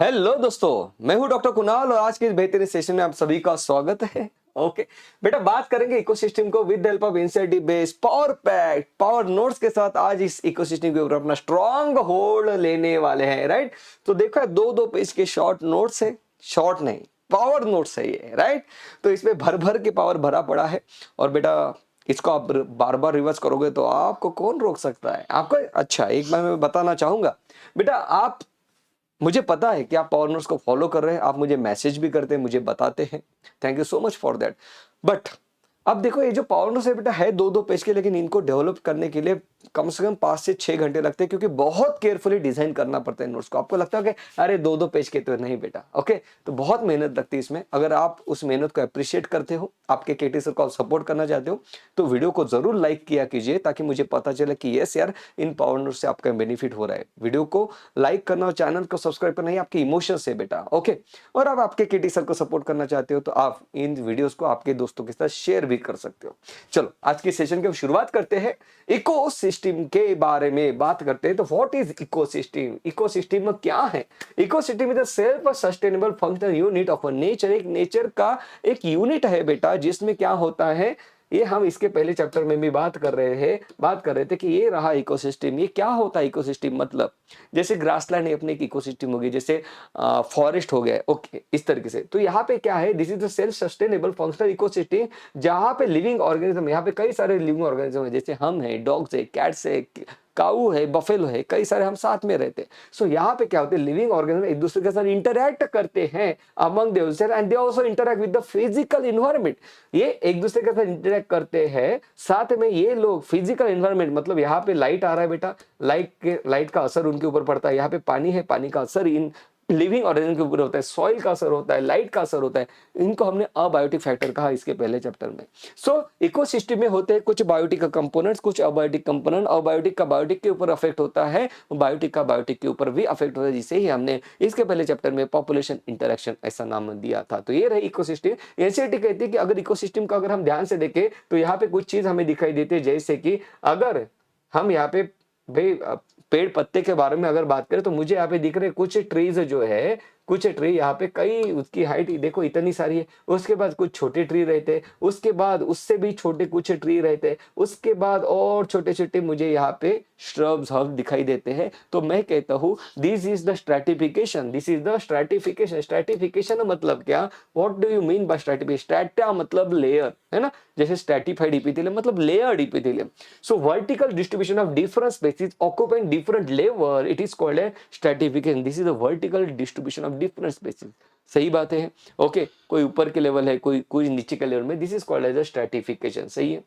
Hello दोस्तों, मैं हूं डॉक्टर कुणाल और आज के इस बेहतरीन सेशन में आप सभी का स्वागत है। ओके बेटा, बात करेंगे इकोसिस्टम को with the help of inside base power pack power notes के साथ। आज इस इकोसिस्टम के ऊपर अपना स्ट्रॉन्ग होल्ड लेने वाले हैं, राइट। तो देखो, दो दो पेज के शॉर्ट नोट्स है, शॉर्ट नहीं पावर नोट्स है ये, राइट। तो इसमें भर भर के पावर भरा पड़ा है और बेटा इसको आप बार बार रिवर्स करोगे तो आपको कौन रोक सकता है आपको। अच्छा, एक बार मैं बताना चाहूंगा बेटा, आप मुझे पता है कि आप पावर नोट्स को फॉलो कर रहे हैं, आप मुझे मैसेज भी करते हैं, मुझे बताते हैं। Thank you so much for that. But अब देखो, ये जो पावर नोट्स है बेटा है दो दो पेज के, लेकिन इनको डेवलप करने के लिए कम से कम 5 से 6 घंटे लगते हैं, क्योंकि बहुत केयरफुली डिजाइन करना पड़ता है नोट्स को। आपको लगता है कि अरे दो दो पेज के, तो नहीं बेटा। ओके, तो बहुत मेहनत लगती है इसमें। अगर आप उस मेहनत को अप्रिशिएट करते हो, आपके केटी सर को सपोर्ट करना चाहते हो, तो वीडियो को जरूर लाइक किया कीजिए, ताकि मुझे पता चले कि यस यार, इन पावर नोट्स से आपका बेनिफिट हो रहा है। वीडियो को लाइक करना और चैनल को सब्सक्राइब करना ही आपके इमोशंस है बेटा। ओके, और अब आपके केटी सर को सपोर्ट करना चाहते हो तो आप इन वीडियोस को आपके दोस्तों के साथ शेयर भी कर सकते हो। चलो, आज के सेशन की शुरुआत करते हैं। इकोसिस्टम के बारे में बात करते हैं। तो व्हाट इज इकोसिस्टम? इकोसिस्टम क्या है? Ecosystem is a self sustainable functional unit of nature. एक नेचर का एक यूनिट है बेटा, जिसमें क्या होता है, ये हम इसके पहले चैप्टर में भी बात कर रहे थे कि ये रहा इकोसिस्टम। ये क्या होता है इकोसिस्टम? मतलब जैसे ग्रासलैंड है, अपने एक इकोसिस्टम हो गई, जैसे फॉरेस्ट हो गया, ओके, इस तरीके से। तो यहाँ पे क्या है, this is the self sustainable functional ecosystem, जहाँ पे लिविंग ऑर्गेनिज्म, यहाँ पे कई सारे लिविंग ऑर्गेनिज्म है, जैसे हम है, डॉग्स है, कैट्स है, काऊ है, बफेलो है, कई सारे हम साथ में रहते हैं। सो यहाँ पे क्या होते हैं, लिविंग ऑर्गेनिज्म एक दूसरे के साथ इंटरैक्ट करते हैं among themselves, and they also interact with the physical environment. ये एक दूसरे के साथ इंटरैक्ट करते हैं, साथ में ये लोग फिजिकल इन्वायरमेंट, मतलब यहाँ पे लाइट आ रहा है बेटा, लाइट का असर उनके ऊपर पड़ता है। यहाँ पे पानी है, पानी का असर इन लिविंग ऑर्गेनिज्म के ऊपर होता है, सॉइल का असर होता है, लाइट का असर होता है। इनको हमने अबायोटिक फैक्टर कहा इसके पहले चैप्टर में। सो इकोसिस्टम में होते हैं कुछ बायोटिक कंपोनेंट्स, कुछ अबायोटिक कंपोनेंट। अबायोटिक का बायोटिक के ऊपर अफेक्ट होता है, बायोटिक का बायोटिक के ऊपर भी अफेक्ट होता है, जिसे ही हमने इसके पहले चैप्टर में पॉपुलेशन इंटरेक्शन ऐसा नाम दिया था। तो ये रही इकोसिस्टम। एनसीईआरटी कहती है कि अगर इकोसिस्टम का अगर हम ध्यान से देखें तो यहाँ पे कुछ चीज हमें दिखाई देती है, जैसे कि अगर हम यहाँ पे भाई पेड़ पत्ते के बारे में अगर बात करें, तो मुझे यहाँ पे दिख रहे कुछ ट्रीज जो है, कुछ ट्री यहाँ पे, कई उसकी हाइट देखो इतनी सारी है। उसके बाद कुछ छोटे ट्री रहते, उसके बाद उससे भी छोटे कुछ ट्री रहते, उसके बाद और छोटे छोटे मुझे यहाँ पे श्रब्स हर्ब दिखाई देते हैं। तो मैं कहता हूँ this is the stratification, this is the stratification. Stratification मतलब क्या? What do you mean by stratification? Strata मतलब लेयर, है ना, जैसे स्ट्रैटिफाइड इपिथेलियम मतलब layered epithelium. So vertical distribution of different species occupying different level, it is called a stratification. This is the vertical distribution of different species. सही बात है, okay. कोई ऊपर के लेवल है, कोई नीचे के लेवल में, this is called as a stratification. सही है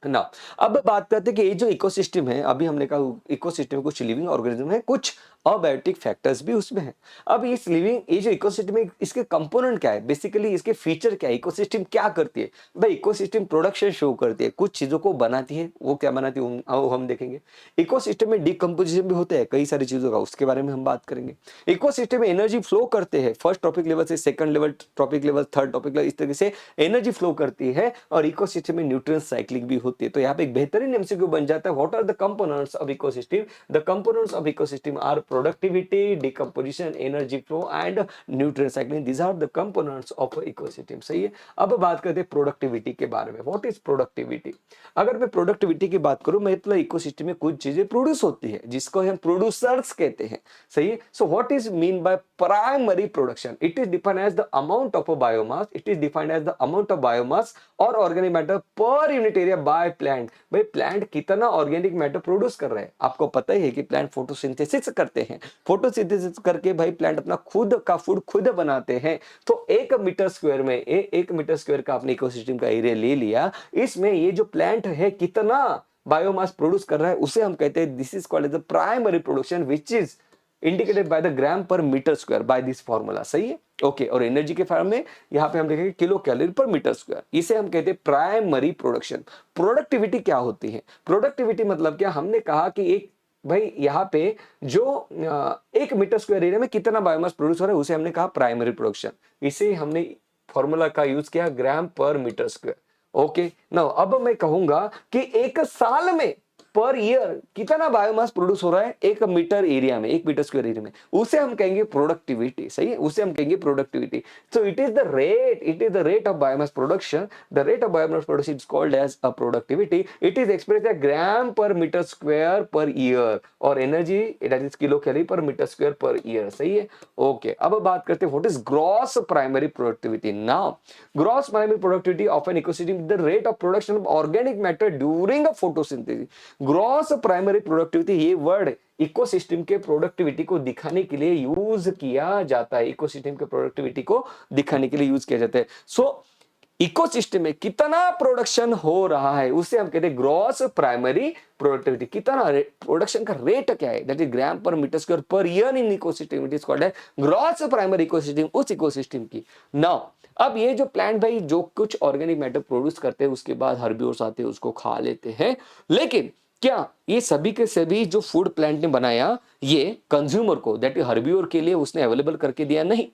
ना। अब बात करते हैं कि ये जो इकोसिस्टम है, अभी हमने कहा इकोसिस्टम में कुछ लिविंग ऑर्गेनिज्म है, कुछ अबायोटिक फैक्टर्स भी उसमें है। अब इस लिविंग, ये जो इकोसिस्टम है, इसके कंपोनेंट क्या है, बेसिकली इसके फीचर क्या है, इकोसिस्टम क्या करती है? भाई इकोसिस्टम प्रोडक्शन शो करती है, कुछ चीजों को बनाती है। वो क्या बनाती है वो हम देखेंगे। इकोसिस्टम में डिकम्पोजिशन भी होते हैं कई सारी चीजों का, उसके बारे में हम बात करेंगे। इकोसिस्टम में एनर्जी फ्लो करते हैं, फर्स्ट टॉपिक लेवल से second level, topic level, third topic level, इस तरीके से एनर्जी फ्लो करती है। और इकोसिस्टम में न्यूट्रिएंट साइक्लिंग भी होती है। तो यहाँ पे एक बेहतरीन एमसीक्यू बन जाता है, what are the components of ecosystem? The components of ecosystem are productivity, decomposition, energy flow and nutrient cycling. These are the components of ecosystem. सही है। अब बात करते हैं प्रोडक्टिविटी के बारे में। What is productivity? अगर मैं प्रोडक्टिविटी की बात करूं, मतलब इकोसिस्टम में कुछ चीजें प्रोड्यूस होती है, जिसको हम प्रोड्यूसर्स कहते हैं। सही है। So what is mean by primary production? It is defined as the amount of biomass, it is defined as the amount of biomass और organic matter per unit area by plant. भाई plant कितना organic matter produce कर रहे हैं? आपको पता ही है कि प्लांट फोटोसिंथेसिस करते हैं, फोटोसिंथेसिस करके भाई प्लांट अपना खुद का फूड खुद बनाते हैं। तो 1 मीटर स्क्वायर में 1 मीटर स्क्वायर का अपने इकोसिस्टम का एरिया ले लिया, इसमें ये जो प्लांट है कितना बायोमास प्रोड्यूस कर रहा है, उसे हम कहते हैं this is called as the primary production, which is indicated by the gram per metre square by this formula. सही है, ओके। और एनर्जी के फॉर्म में यहाँ पे हम देखेंगे kilo calorie per metre square, इसे हम कहते हैं प्राइमरी प्रोडक्शन। प्रोडक्टिविटी क्या होती है? प्रोडक्टिविटी मतलब क्या? हमने कहा कि एक भाई यहाँ पे जो 1 मीटर स्क्वायर एरिया में कितना बायोमास प्रोड्यूस हो रहा है, उसे हमने कहा प्राइमरी प्रोडक्शन। इसे हमने फॉर्मूला का यूज किया ग्राम per metre square. Okay, now अब मैं कहूंगा कि एक साल में पर ईयर कितना बायोमास प्रोड्यूस हो रहा है 1 मीटर एरिया में, 1 मीटर स्क्वायर एरिया में, उसे हम कहेंगे प्रोडक्टिविटी। सही है, उसे हम कहेंगे productivity. So it is the rate of biomass production, the rate of biomass production is called as a productivity. It is expressed as gram per metre square per year, और energy that is kilo calorie per metre square per year. सही है, okay. अब बात करते हैं what is gross primary productivity. Now gross primary productivity of an ecosystem the rate of production of organic matter during a photosynthesis. Gross primary productivity, ये word ecosystem के productivity को दिखाने के लिए यूज किया जाता है, इकोसिस्टम के प्रोडक्टिविटी को दिखाने के लिए यूज किया जाता है। सो इकोसिस्टम में कितना प्रोडक्शन हो रहा है उसे हम कहते हैं ग्रॉस प्राइमरी प्रोडक्टिविटी। कितना प्रोडक्शन का रेट क्या है, that is gram per metre square per year in ecosystem, it is called gross primary ecosystem, उस इकोसिस्टम की। नाउ अब ये जो प्लांट भाई जो कुछ ऑर्गेनिक मैटर प्रोड्यूस करते हैं उसके बाद हर्बिवोर्स आते हैं उसको खा लेते हैं, लेकिन क्या ये सभी के सभी जो फूड प्लांट ने बनाया ये कंज्यूमर को, दैट इज हर्बिवोर के लिए उसने अवेलेबल करके दिया? नहीं,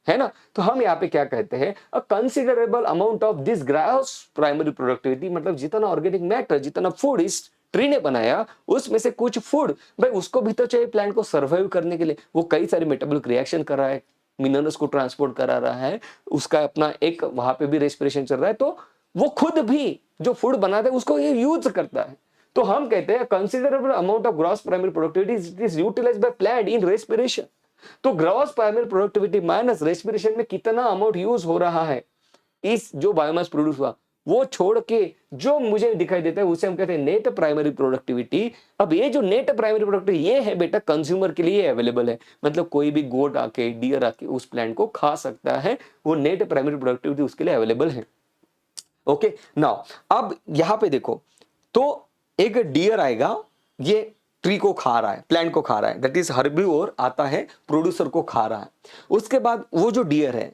है ना। तो हम यहाँ पे क्या कहते हैं, अ considerable amount of this gross primary productivity, मतलब जितना ऑर्गेनिक मैटर, जितना फूड इस ट्री ने बनाया उसमें से कुछ फूड भाई उसको भी तो चाहिए प्लांट को सर्वाइव करने के लिए। वो कई सारे मेटाबॉलिक रिएक्शन कर रहा है, मिनरल्स को ट्रांसपोर्ट करा रहा है, उसका अपना एक वहां पे भी रेस्पिरेशन चल रहा है, तो वो खुद भी जो फूड बनाता है उसको ये यूज करता है। तो हम कहते हैं considerable amount of gross primary productivity is utilised by plant in respiration. तो gross primary productivity minus respiration में कितना अमाउंट यूज हो रहा है इस जो बायोमास प्रोड्यूस हुआ वो छोड़ के जो मुझे दिखाई देता है उसे हम कहते हैं नेट प्राइमरी प्रोडक्टिविटी। अब ये जो नेट प्राइमरी प्रोडक्टिविटी ये है बेटा कंज्यूमर के लिए अवेलेबल है, मतलब कोई भी गोट आके डियर आके उस प्लांट को खा सकता है, वो नेट प्राइमरी प्रोडक्टिविटी उसके लिए अवेलेबल है। ओके, नाउ अब यहां पे देखो, तो एक डियर आएगा, ये ट्री को खा रहा है, प्लांट को खा रहा है, दैट इज हर्बिवोर आता है प्रोड्यूसर को खा रहा है। उसके बाद वो जो डियर है,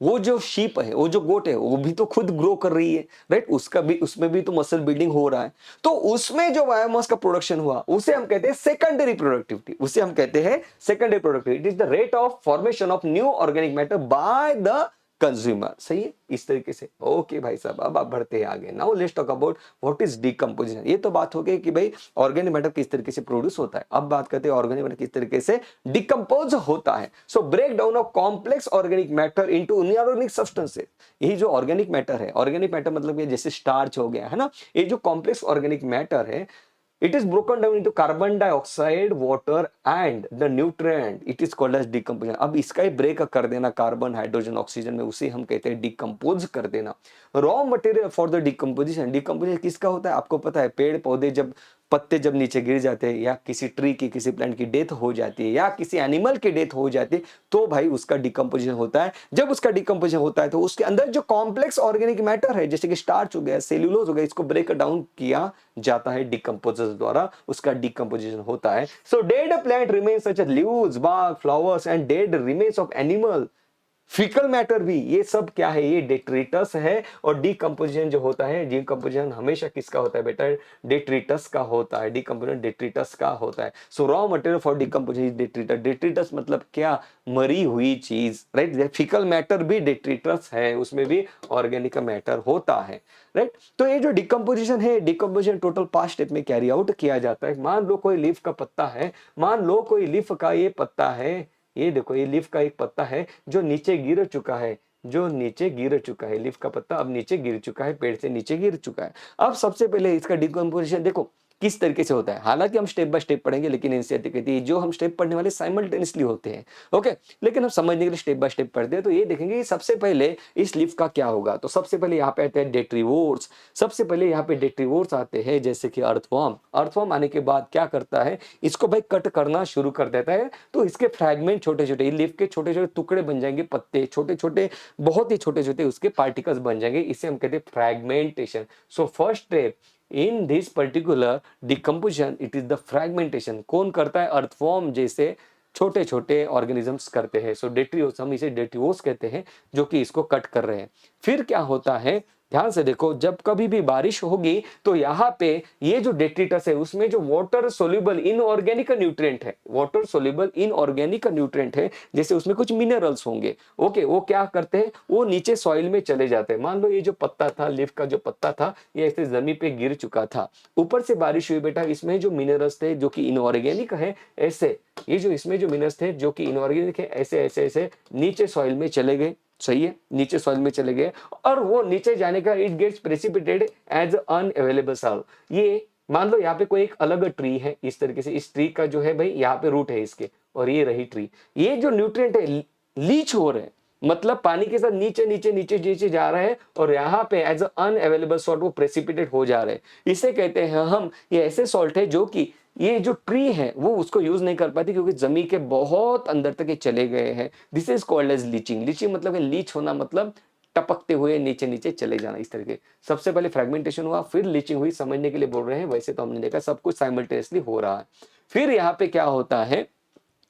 वो जो शीप है, वो जो गोट है, वो भी तो खुद ग्रो कर रही है, राइट, उसका भी उसमें भी तो मसल बिल्डिंग हो रहा है। तो उसमें जो बायोमास का प्रोडक्शन हुआ उसे हम कहते हैं सेकेंडरी प्रोडक्टिविटी, उसे हम कहते हैं secondary productivity. It is the rate of formation of new organic matter by the consumer. सही है, इस तरीके से। ओके भाई साहब, अब आप बढ़ते हैं आगे। Now let's talk about what is decomposition. ये तो बात हो गई कि भाई ऑर्गेनिक मैटर किस तरीके से प्रोड्यूस होता है। अब बात करते हैं ऑर्गेनिक मैटर किस तरीके से डिकम्पोज होता है। So break down of complex organic matter into inorganic substances. यही जो ऑर्गेनिक मैटर है, ऑर्गेनिक मैटर मतलब ये जैसे स्टार्च हो गया है ना, ये जो कॉम्प्लेक्स ऑर्गेनिक मैटर है, it is broken down into carbon dioxide, water and the nutrient, it is called as decomposition। अब इसका ही ब्रेक कर देना कार्बन हाइड्रोजन ऑक्सीजन में, उसे हम कहते हैं डिकम्पोज कर देना। Raw material for the decomposition, decomposition किसका होता है आपको पता है, पेड़ पौधे जब पत्ते जब नीचे गिर जाते हैं, या किसी ट्री की किसी प्लांट की डेथ हो जाती है, या किसी एनिमल की डेथ हो जाती है, तो भाई उसका डिकम्पोजिशन होता है। जब उसका डिकम्पोजिशन होता है तो उसके अंदर जो कॉम्प्लेक्स ऑर्गेनिक मैटर है, जैसे कि स्टार्च हो गया, सेल्यूलोज हो गया, इसको ब्रेक डाउन किया जाता है डिकम्पोजर्स द्वारा, उसका डिकम्पोजिशन होता है। So dead plant remains such as leaves, bark, flowers and dead remains of animal, faecal matter भी, ये सब क्या है, ये डेट्रिटस है। और डिकम्पोजिशन जो होता है, डिकम्पोजिशन हमेशा किसका होता है बेटा, डेट्रिटस का होता है। डिकम्पोजिशन डेट्रिटस का होता है। सो raw material for decomposition detritus. Detritus मतलब क्या, मरी हुई चीज, राइट। फीकल मैटर भी डेट्रिटस है, उसमें भी ऑर्गेनिक मैटर होता है, राइट। तो ये जो डिकम्पोजिशन है, डिकम्पोजिशन टोटल 5 स्टेप में कैरी आउट किया जाता है। मान लो कोई लीफ का पत्ता है, मान लो कोई लीफ का ये पत्ता है, ये देखो ये लीफ का एक पत्ता है जो नीचे गिर चुका है, जो नीचे गिर चुका है, लीफ का पत्ता अब नीचे गिर चुका है, पेड़ से नीचे गिर चुका है। अब सबसे पहले इसका डिकम्पोजिशन देखो किस तरीके से होता है। हालांकि हम स्टेप बाय स्टेप पढ़ेंगे, लेकिन एनसीईआरटी कहती है जो हम स्टेप पढ़ने वाले साइमल्टेनियसली होते हैं, ओके। लेकिन हम समझने के लिए स्टेप बाय स्टेप पढ़ते हैं। तो ये देखेंगे सबसे पहले इस लीफ का क्या होगा। तो सबसे पहले यहाँ पे आते हैं डेट्रीवोर्स। सबसे पहले यहाँ पे डेट्रीवोर्स आते हैं, जैसे कि अर्थवर्म। अर्थवर्म आने के बाद क्या करता है, इसको भाई कट करना शुरू कर देता है। तो इसके फ्रैगमेंट छोटे छोटे, लीफ के छोटे छोटे टुकड़े बन जाएंगे, पत्ते छोटे छोटे, बहुत ही छोटे छोटे उसके पार्टिकल्स बन जाएंगे। इसे हम कहते हैं fragmentation. So first step in this particular decomposition it is the fragmentation। कौन करता है, अर्थवर्म जैसे छोटे छोटे ऑर्गेनिजम्स करते हैं। सो डेट्रियोस, हम इसे डेट्रियोस कहते हैं, जो कि इसको कट कर रहे हैं। फिर क्या होता है, ध्यान से देखो, जब कभी भी बारिश होगी तो यहाँ पे ये जो डेट्रिटस है उसमें जो वाटर सोल्यूबल इनऑर्गेनिक न्यूट्रिएंट है, वाटर सोल्यूबल इनऑर्गेनिक न्यूट्रिएंट है, जैसे उसमें कुछ मिनरल्स होंगे, ओके, वो क्या करते हैं, वो नीचे सॉइल में चले जाते हैं। मान लो ये जो पत्ता था, लीफ का जो पत्ता था, ये ऐसे जमीन पे गिर चुका था, ऊपर से बारिश हुई बेटा, इसमें जो मिनरल्स थे जो कि इनऑर्गेनिक है, ऐसे ये जो इसमें जो मिनरल्स थे जो कि इनऑर्गेनिक है, ऐसे ऐसे ऐसे नीचे सॉइल में चले गए, सही है, नीचे सॉइल में चले गए, और वो नीचे जाने का it gets precipitated as unavailable soil. ये मान लो यहाँ पे कोई एक अलग ट्री है, इस तरीके से इस ट्री का जो है भाई यहाँ पे रूट है इसके, और ये रही ट्री, ये जो न्यूट्रिएंट है लीच हो रहे हैं, मतलब पानी के साथ नीचे नीचे नीचे नीचे जा रहे हैं, और यहाँ पे एज अनअवेलेबल सॉल्ट वो प्रेसिपिटेट हो जा रहे हैं। इसे कहते हैं हम, ये ऐसे सॉल्ट है जो कि ये जो ट्री है वो उसको यूज नहीं कर पाती, क्योंकि जमीन के बहुत अंदर तक ये चले गए हैं। This is called as leaching. Leaching मतलब लीच होना, मतलब टपकते हुए नीचे नीचे चले जाना, इस तरीके। सबसे पहले फ्रेगमेंटेशन हुआ, फिर लीचिंग हुई, समझने के लिए बोल रहे हैं, वैसे तो हमने देखा सब कुछ साइमल्टेनियसली हो रहा है। फिर यहाँ पे क्या होता है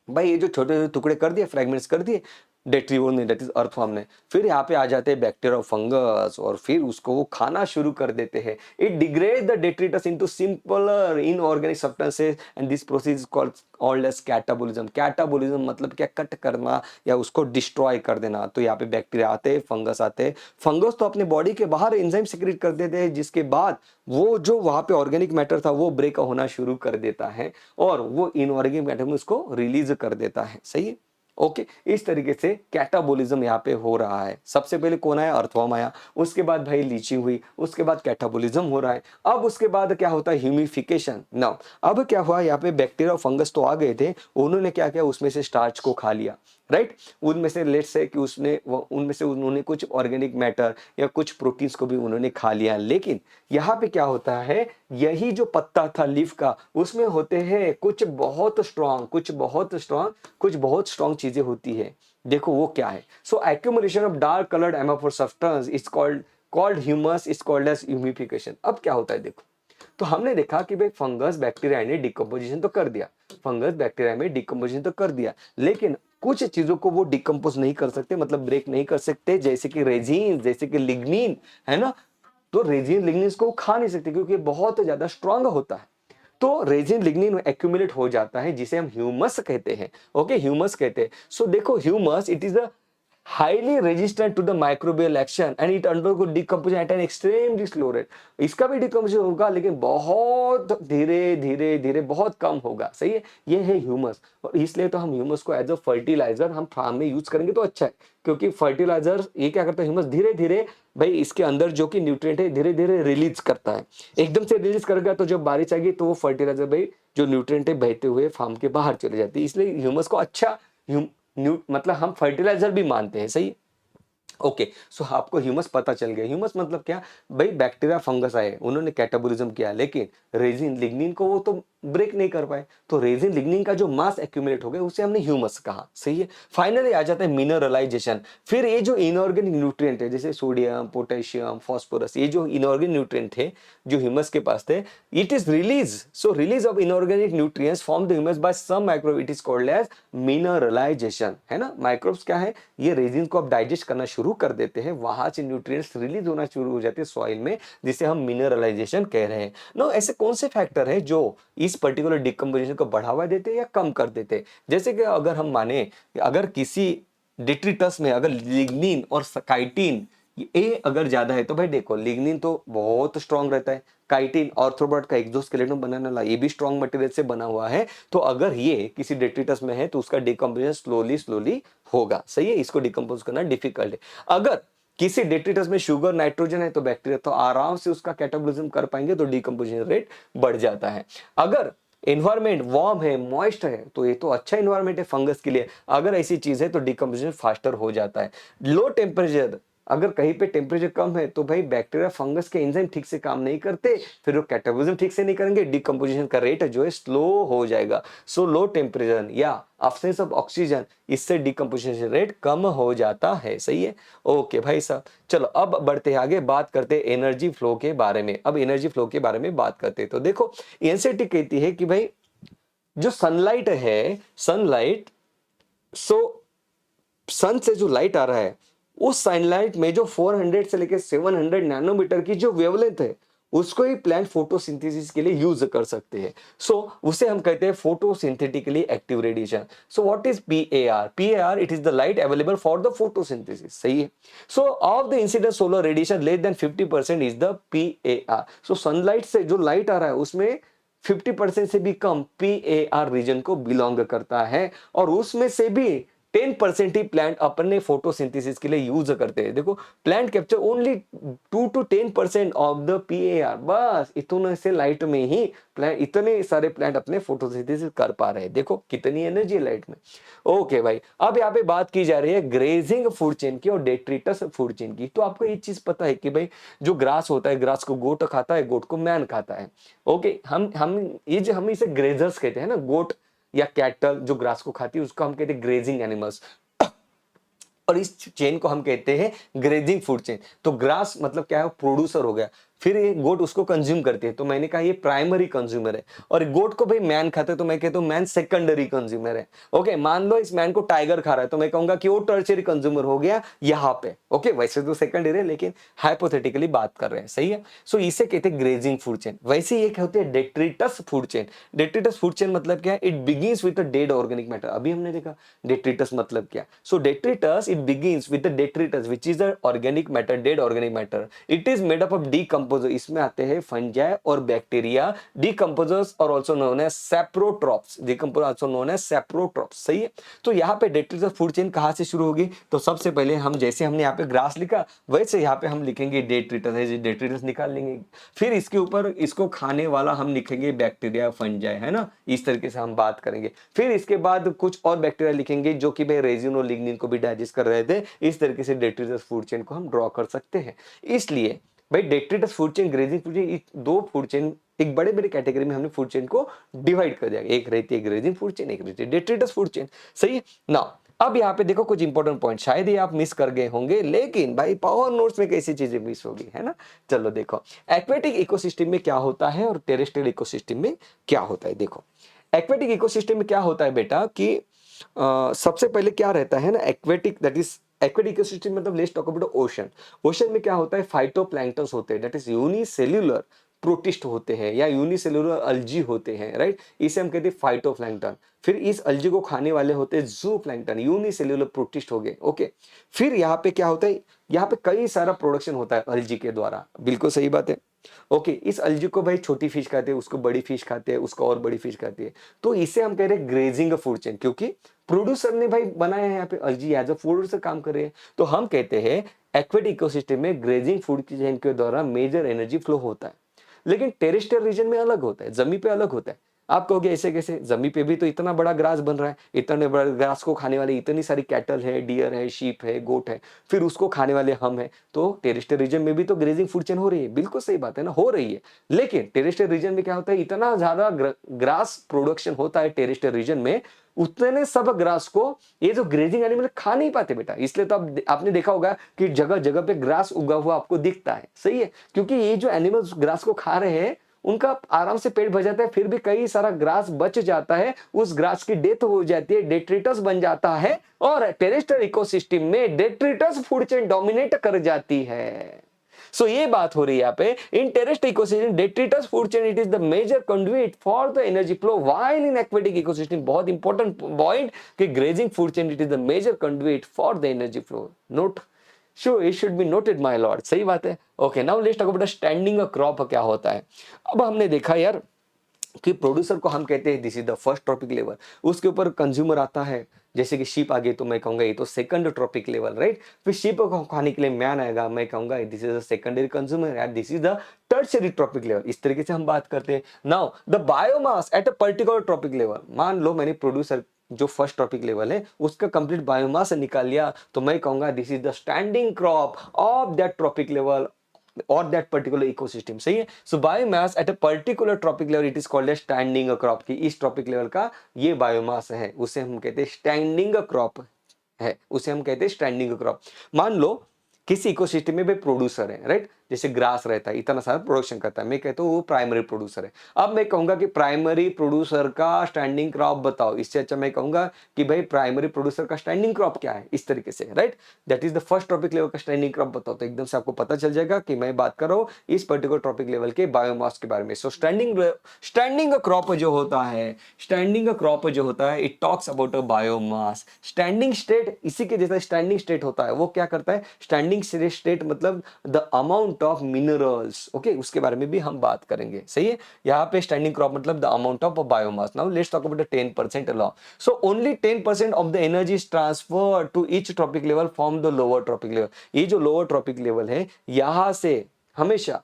भाई, ये जो छोटे छोटे टुकड़े कर दिए, फ्रेगमेंट्स कर दिए डेट्रीवोर ने, दैट इज अर्थवर्म ने, फिर यहाँ पे आ जाते हैं बैक्टीरिया और फंगस, और फिर उसको वो खाना शुरू कर देते हैं। It degrade the detritus into simpler inorganic substances and this process is called as catabolism. Catabolism मतलब क्या, कट करना या उसको डिस्ट्रॉय कर देना। तो यहाँ पे बैक्टीरिया आते हैं, फंगस आते हैं। फंगस तो अपने बॉडी के बाहर एंजाइम सिक्रेट कर देते हैं, जिसके बाद वो जो वहां पे ऑर्गेनिक मैटर था वो ब्रेक होना शुरू कर देता है, और वो इनऑर्गेनिक मैटर में उसको रिलीज कर देता है, सही है, ओके। इस तरीके से कैटाबोलिज्म यहाँ पे हो रहा है। सबसे पहले कौन आया, अर्थवर्म आया, उसके बाद भाई लीचिंग हुई, उसके बाद कैटाबोलिज्म हो रहा है। अब उसके बाद क्या होता है, ह्यूमिफिकेशन। नाउ अब क्या हुआ, यहाँ पे बैक्टीरिया और फंगस तो आ गए थे, उन्होंने क्या किया, उसमें से स्टार्च को खा लिया, राइट। उनमें से लेट्स से कि उसने उनमें से उन्होंने कुछ ऑर्गेनिक मैटर या कुछ प्रोटीन्स को भी उन्होंने खा लिया। लेकिन यहाँ पे क्या होता है, यही जो पत्ता था लीफ का, उसमें होते हैं कुछ बहुत स्ट्रॉन्ग, कुछ बहुत स्ट्रॉन्ग चीजें होती है। देखो वो क्या है, so accumulation of dark coloured amorphous substance is called humus, is called as humification. अब क्या होता है देखो, तो हमने देखा कि भाई फंगस बैक्टीरिया ने डिकम्पोजिशन तो कर दिया, फंगस बैक्टीरिया में डिकम्पोजिशन तो कर दिया, लेकिन कुछ चीजों को वो डिकम्पोज नहीं कर सकते, मतलब ब्रेक नहीं कर सकते, जैसे कि रेजिन, जैसे कि लिग्निन, है ना। तो रेजिन लिग्निन को खा नहीं सकते क्योंकि बहुत ज्यादा स्ट्रांग होता है। तो रेजिन लिग्निन एक्यूमुलेट हो जाता है, जिसे हम ह्यूमस कहते हैं, ओके, ह्यूमस कहते हैं। सो देखो humus, it is a highly resistant to the microbial action and it undergo decomposition at an extremely slow rate. इसका भी डिकम्पोजिशन होगा, लेकिन बहुत धीरे धीरे धीरे, बहुत कम होगा, सही है। ये है ह्यूमस, और इसलिए तो हम ह्यूमस को एज अ फर्टिलाइजर हम फार्म में यूज करेंगे तो अच्छा है, क्योंकि फर्टिलाइजर ये क्या करता है, ह्यूमस धीरे धीरे भाई इसके अंदर जो कि न्यूट्रिएंट है धीरे धीरे रिलीज करता है। एकदम से रिलीज करेगा तो जब बारिश आएगी तो वो फर्टिलाइजर भाई जो न्यूट्रिएंट है बहते हुए फार्म के बाहर चले जाती है। इसलिए ह्यूमस को अच्छा मतलब हम फर्टिलाइजर भी मानते हैं, सही। ओके, सो आपको ह्यूमस पता चल गया। ह्यूमस मतलब क्या भाई, बैक्टीरिया फंगस आए, उन्होंने कैटाबोलिज्म किया, लेकिन रेजिन लिग्निन को वो तो ब्रेक नहीं कर पाए, तो रेजिन लिग्निन का जो मास एक्यूमुलेट हो गया उसे हमने ह्यूमस कहा, सही है। फाइनली आ जाता है मिनरलाइजेशन। फिर ये जो इनऑर्गेनिक न्यूट्रिएंट है, जैसे सोडियम, पोटेशियम, फास्फोरस, ये जो इनऑर्गेनिक न्यूट्रिएंट थे जो ह्यूमस के पास थे, it is release, so release of inorganic nutrients from the humus by some microbe, it is called as mineralization, है ना। माइक्रोब्स क्या है, ये रेजिन को अब डाइजेस्ट करना शुरू कर देते हैं, वहां से न्यूट्रिएंट्स रिलीज होना शुरू हो जाते हैं सॉइल में, जिसे हम मिनरलाइजेशन कह रहे हैं। नो, ऐसे कौन से फैक्टर है जो इस पर्टिकुलर डिकम्पोजिशन को बढ़ावा देते हैं या कम कर देते हैं। जैसे कि अगर हम माने, अगर किसी डिट्रिटस में अगर लिग्निन और काइटिन ये अगर ज्यादा है, तो भाई देखो लिग्निन तो बहुत स्ट्रांग रहता है, काइटिन आर्थ्रोपोड का एक्सोस्केलेटन बनाने वाला ये भी स्ट्रांग मटेरियल से बना हुआ है। तो अगर ये किसी डेट्रिटस में है तो उसका डिकम्पोजिशन स्लोली स्लोली होगा, सही है, इसको डिकम्पोज करना डिफिकल्ट है। अगर किसी डेट्रिटस में शुगर नाइट्रोजन है तो बैक्टीरिया तो आराम से उसका कैटाबोलिज्म कर पाएंगे, तो डिकम्पोजिशन रेट बढ़ जाता है। अगर एनवायरमेंट वार्म है, मॉइस्ट है, तो ये तो अच्छा एनवायरमेंट है फंगस के लिए। अगर ऐसी चीज है तो डिकम्पोजिशन फास्टर हो जाता है। लो टेम्परेचर, अगर कहीं पे टेम्परेचर कम है तो भाई बैक्टीरिया फंगस के एंजाइम ठीक से काम नहीं करते, फिर वो कैटाबोलिज्म ठीक से नहीं करेंगे, डिकम्पोजिशन का रेट जो है स्लो हो जाएगा। सो लो टेम्परेचर या अब्सेंस ऑफ ऑक्सीजन, इससे डिकम्पोजिशन रेट कम हो जाता है, सही है। ओके भाई साहब, चलो अब बढ़ते हैं आगे, बात करते हैं एनर्जी फ्लो के बारे में। अब एनर्जी फ्लो के बारे में बात करते हैं तो देखो एनसीईआरटी कहती है कि भाई जो सनलाइट है, सनलाइट, सो सन से जो लाइट आ रहा है उस सनलाइट में जो 400 से लेकर 700 नैनोमीटर की जो वेवलेंथ है उसको ही प्लांट फोटोसिंथेसिस के लिए यूज कर सकते हैं। सो उसे हम कहते हैं photosynthetically active radiation. So what is PAR? PAR it is the light available for the photosynthesis. सही है। सो of the incident solar radiation less than 50% is the PAR. So sunlight से जो लाइट आ रहा है उसमें 50% से भी कम पीएआर रीजन को बिलोंग करता है, और उसमें से भी 10% ही प्लांट अपने फोटोसिंथेसिस के लिए यूज करते हैं। देखो, plant capture only 2 to 10% of the PAR. बस इतने से लाइट में ही प्लांट, इतने सारे प्लांट अपने फोटोसिंथेसिस कर पा रहे हैं। देखो कितनी एनर्जी है लाइट में। ओके भाई, अब यहाँ पे बात की जा रही है ग्रेजिंग फूड चेन की और डेट्रिटस फूड चेन की। तो आपको एक चीज पता है कि भाई जो ग्रास होता है, ग्रास को गोट खाता है, गोट को मैन खाता है। ओके, हम इसे ग्रेजर्स कहते हैं ना, गोट या कैटल जो ग्रास को खाती है उसको हम कहते हैं ग्रेजिंग एनिमल्स, और इस चेन को हम कहते हैं ग्रेजिंग फूड चेन। तो ग्रास मतलब क्या है, प्रोड्यूसर हो गया, फिर ये गोट उसको कंज्यूम करती है, तो मैंने कहा ये प्राइमरी कंज्यूमर है। और गोट को भाई मैन खाता है, तो मैं कहता हूं मैन सेकेंडरी कंज्यूमर है। ओके, मान लो इस मैन को टाइगर खा रहा है, तो मैं कहूंगा कि वो टर्शियरी कंज्यूमर हो गया यहाँ पे। ओके, वैसे तो सेकेंडरी है लेकिन हाइपोथेटिकली बात कर रहे हैं। सही है। सो इसे कहते हैं ग्रेजिंग फूड चेन। वैसे ये क्या होते हैं, detritus food chain. Detritus food chain मतलब क्या है, it begins with the dead organic matter. अभी हमने देखा डेट्रिटस मतलब क्या। So detritus it begins with the detritus which is the organic matter, dead organic matter. It is made up of decomposer. इसमें आते हैं फंजाई और बैक्टीरिया। डीकंपोजर्स और also known as saprotrophs. Decomposer also known as saprotrophs. सही है। तो यहाँ पे डेट्रिटस फूड चेन कहाँ से शुरू होगी, तो सबसे पहले हम, जैसे हमने यहाँ पे ग्रास लिखा वैसे यहाँ पे हम लिखेंगे डेट्रिटस है, डेट्रिटस निकाल लेंगे। फिर इसके ऊपर इसको खाने वाला हम लिखेंगे बैक्टीरिया, फंजाई, है ना, इस तरीके से हम बात करेंगे। फिर इसके बाद कुछ और बैक्टीरिया लिखेंगे जो कि भाई रेजिन और लिग्निन को भी डाइजेस्ट कर रहे थे। इस तरीके से डेट्रिटस फूड चेन को हम ड्रॉ कर सकते हैं। इसलिए भाई detritus food chain, grazing food chain, दो फूड चेन एक बड़े बड़े कैटेगरी में हमने फूड चेन को डिवाइड कर दिया। एक रहती है ग्रेजिंग फूड चेन, एक रहती है डेट्रिटस फूड चेन। सही है ना। अब यहाँ पे देखो कुछ इंपॉर्टेंट पॉइंट शायद ही आप मिस कर गए होंगे, लेकिन भाई पावर नोट्स में कैसी चीजें मिस होगी, है ना। चलो देखो, एक्वेटिक इकोसिस्टम में क्या होता है और टेरेस्ट्रियल इकोसिस्टम में क्या होता है। देखो, एक्वेटिक इकोसिस्टम में क्या होता है बेटा कि सबसे पहले क्या रहता है ना, aquatic that is aquatic ecosystem मतलब let's talk about ocean. Ocean में क्या होता है, फाइटोप्लैंक्टन्स होते हैं, दैट इज यूनिसेल्युलर प्रोटिस्ट होते हैं या यूनिसेल्युलर अल्जी होते हैं, राइट। इसे हम कहते हैं फाइटोप्लैंक्टन। फिर इस अल्जी को खाने वाले होते हैं जूप्लैंक्टन, यूनिसेल्युलर प्रोटिस्ट हो गए। ओके, फिर यहाँ पे क्या होता है, यहाँ पे कई सारा प्रोडक्शन होता है अल्जी के द्वारा। बिल्कुल सही बात है। ओके, इस अल्जी को भाई छोटी फिश खाते हैं, उसको बड़ी फिश खाते हैं, उसको और बड़ी फिश खाती है। तो इसे हम कह रहे हैं ग्रेजिंग फूड चेन, क्योंकि प्रोड्यूसर ने भाई बनाया है यहाँ पे अल्जी, एज अ फूड से काम कर रहे हैं। तो हम कहते हैं एक्वेटिक इकोसिस्टम में ग्रेजिंग फूड चेन के द्वारा मेजर एनर्जी फ्लो होता है। लेकिन टेरेस्ट्रियल रीजन में अलग होता है, जमीन पे अलग होता है। आप कहोगे ऐसे कैसे, जमीन पे भी तो इतना बड़ा ग्रास बन रहा है, इतने बड़े ग्रास को खाने वाले इतनी सारी कैटल है, डियर है, शीप है, गोट है, फिर उसको खाने वाले हम हैं, तो टेरेस्ट्रियल रीजन में भी तो ग्रेजिंग फूड चेन हो रही है। बिल्कुल सही बात है ना, हो रही है। लेकिन टेरेस्ट्रियल रीजन में क्या होता है, इतना ज्यादा ग्रास प्रोडक्शन होता है टेरेस्ट्रियल रीजन में, उतने सब ग्रास को ये जो ग्रेजिंग एनिमल खा नहीं पाते बेटा। इसलिए तो आपने देखा होगा कि जगह जगह पे ग्रास उगा हुआ आपको दिखता है। सही है, क्योंकि ये जो एनिमल्स ग्रास को खा रहे हैं उनका आराम से पेट भर जाता है, फिर भी कई सारा ग्रास बच जाता है, उस ग्रास की डेथ हो जाती है, डेट्रिटस बन जाता है, और टेरेस्ट्रियल इकोसिस्टम में डेट्रिटस फूड चेन डोमिनेट कर जाती है। सो ये बात हो रही है यहाँ पे, in terrestrial ecosystem detritus food chain it is the major conduit for the energy flow, while in aquatic ecosystem, बहुत इंपॉर्टेंट पॉइंट कि grazing food chain it is the major conduit for the energy flow. Note, Sure, it should be noted, my lord. सही बात है। Okay, now let's talk about standing a crop क्या होता है। अब हमने देखा यार कि प्रोड्यूसर को हम कहते हैं this is the first trophic level, उसके ऊपर कंज्यूमर आता है, जैसे कि शीप आ गई तो मैं कहूंगा ये तो सेकंड ट्रॉपिक लेवल, राइट। फिर शीप को खाने के लिए मैन आएगा, मैं कहूंगा this is the secondary consumer and this is the tertiary trophic level. इस तरीके से हम बात करते हैं। Now the biomass at a particular trophic level, मान लो मैंने प्रोड्यूसर जो फर्स्ट टॉपिक लेवल है उसका कंप्लीट बायोमास निकाल लिया, तो मैं कहूंगा this is the standing crop of that trophic level or that particular ecosystem। सही है। so biomass at a particular tropic level it is called as standing crop, कि इस ट्रॉपिक लेवल का ये बायोमास है, उसे हम कहते हैं स्टैंडिंग क्रॉप है, उसे हम कहते हैं स्टैंडिंग क्रॉप। मान लो किसी इकोसिस्टम में भी प्रोड्यूसर है, राइट। जैसे ग्रास रहता है इतना सारा प्रोडक्शन करता है, मैं कहता हूँ वो प्राइमरी प्रोड्यूसर है। अब मैं कहूंगा कि प्राइमरी प्रोड्यूसर का स्टैंडिंग क्रॉप बताओ, इससे अच्छा मैं कहूंगा कि भाई प्राइमरी प्रोड्यूसर का स्टैंडिंग क्रॉप क्या है, इस तरीके से, right. That is the first topic level का स्टैंडिंग क्रॉप बताओ, तो एकदम से आपको पता चल जाएगा कि मैं बात कर रहा हूँ इस पर्टिकुलर टॉपिक लेवल के बायोमास के बारे में। सो स्टैंडिंग क्रॉप जो होता है, स्टैंडिंग क्रॉप जो होता है, it talks about a biomass. Standing state इसी के जैसा स्टैंडिंग स्टेट होता है, वो क्या करता है, स्टैंडिंग स्टेट मतलब the amount of minerals, okay, उसके बारे में भी हम बात करेंगे, सही है। यहाँ पे स्टैंडिंग क्रॉप मतलब the amount of biomass. Now let's talk about the 10% law. So only 10% of the energy is transfer to each trophic level from the lower trophic level. ये जो लोअर ट्रॉपिक लेवल है, यहां से हमेशा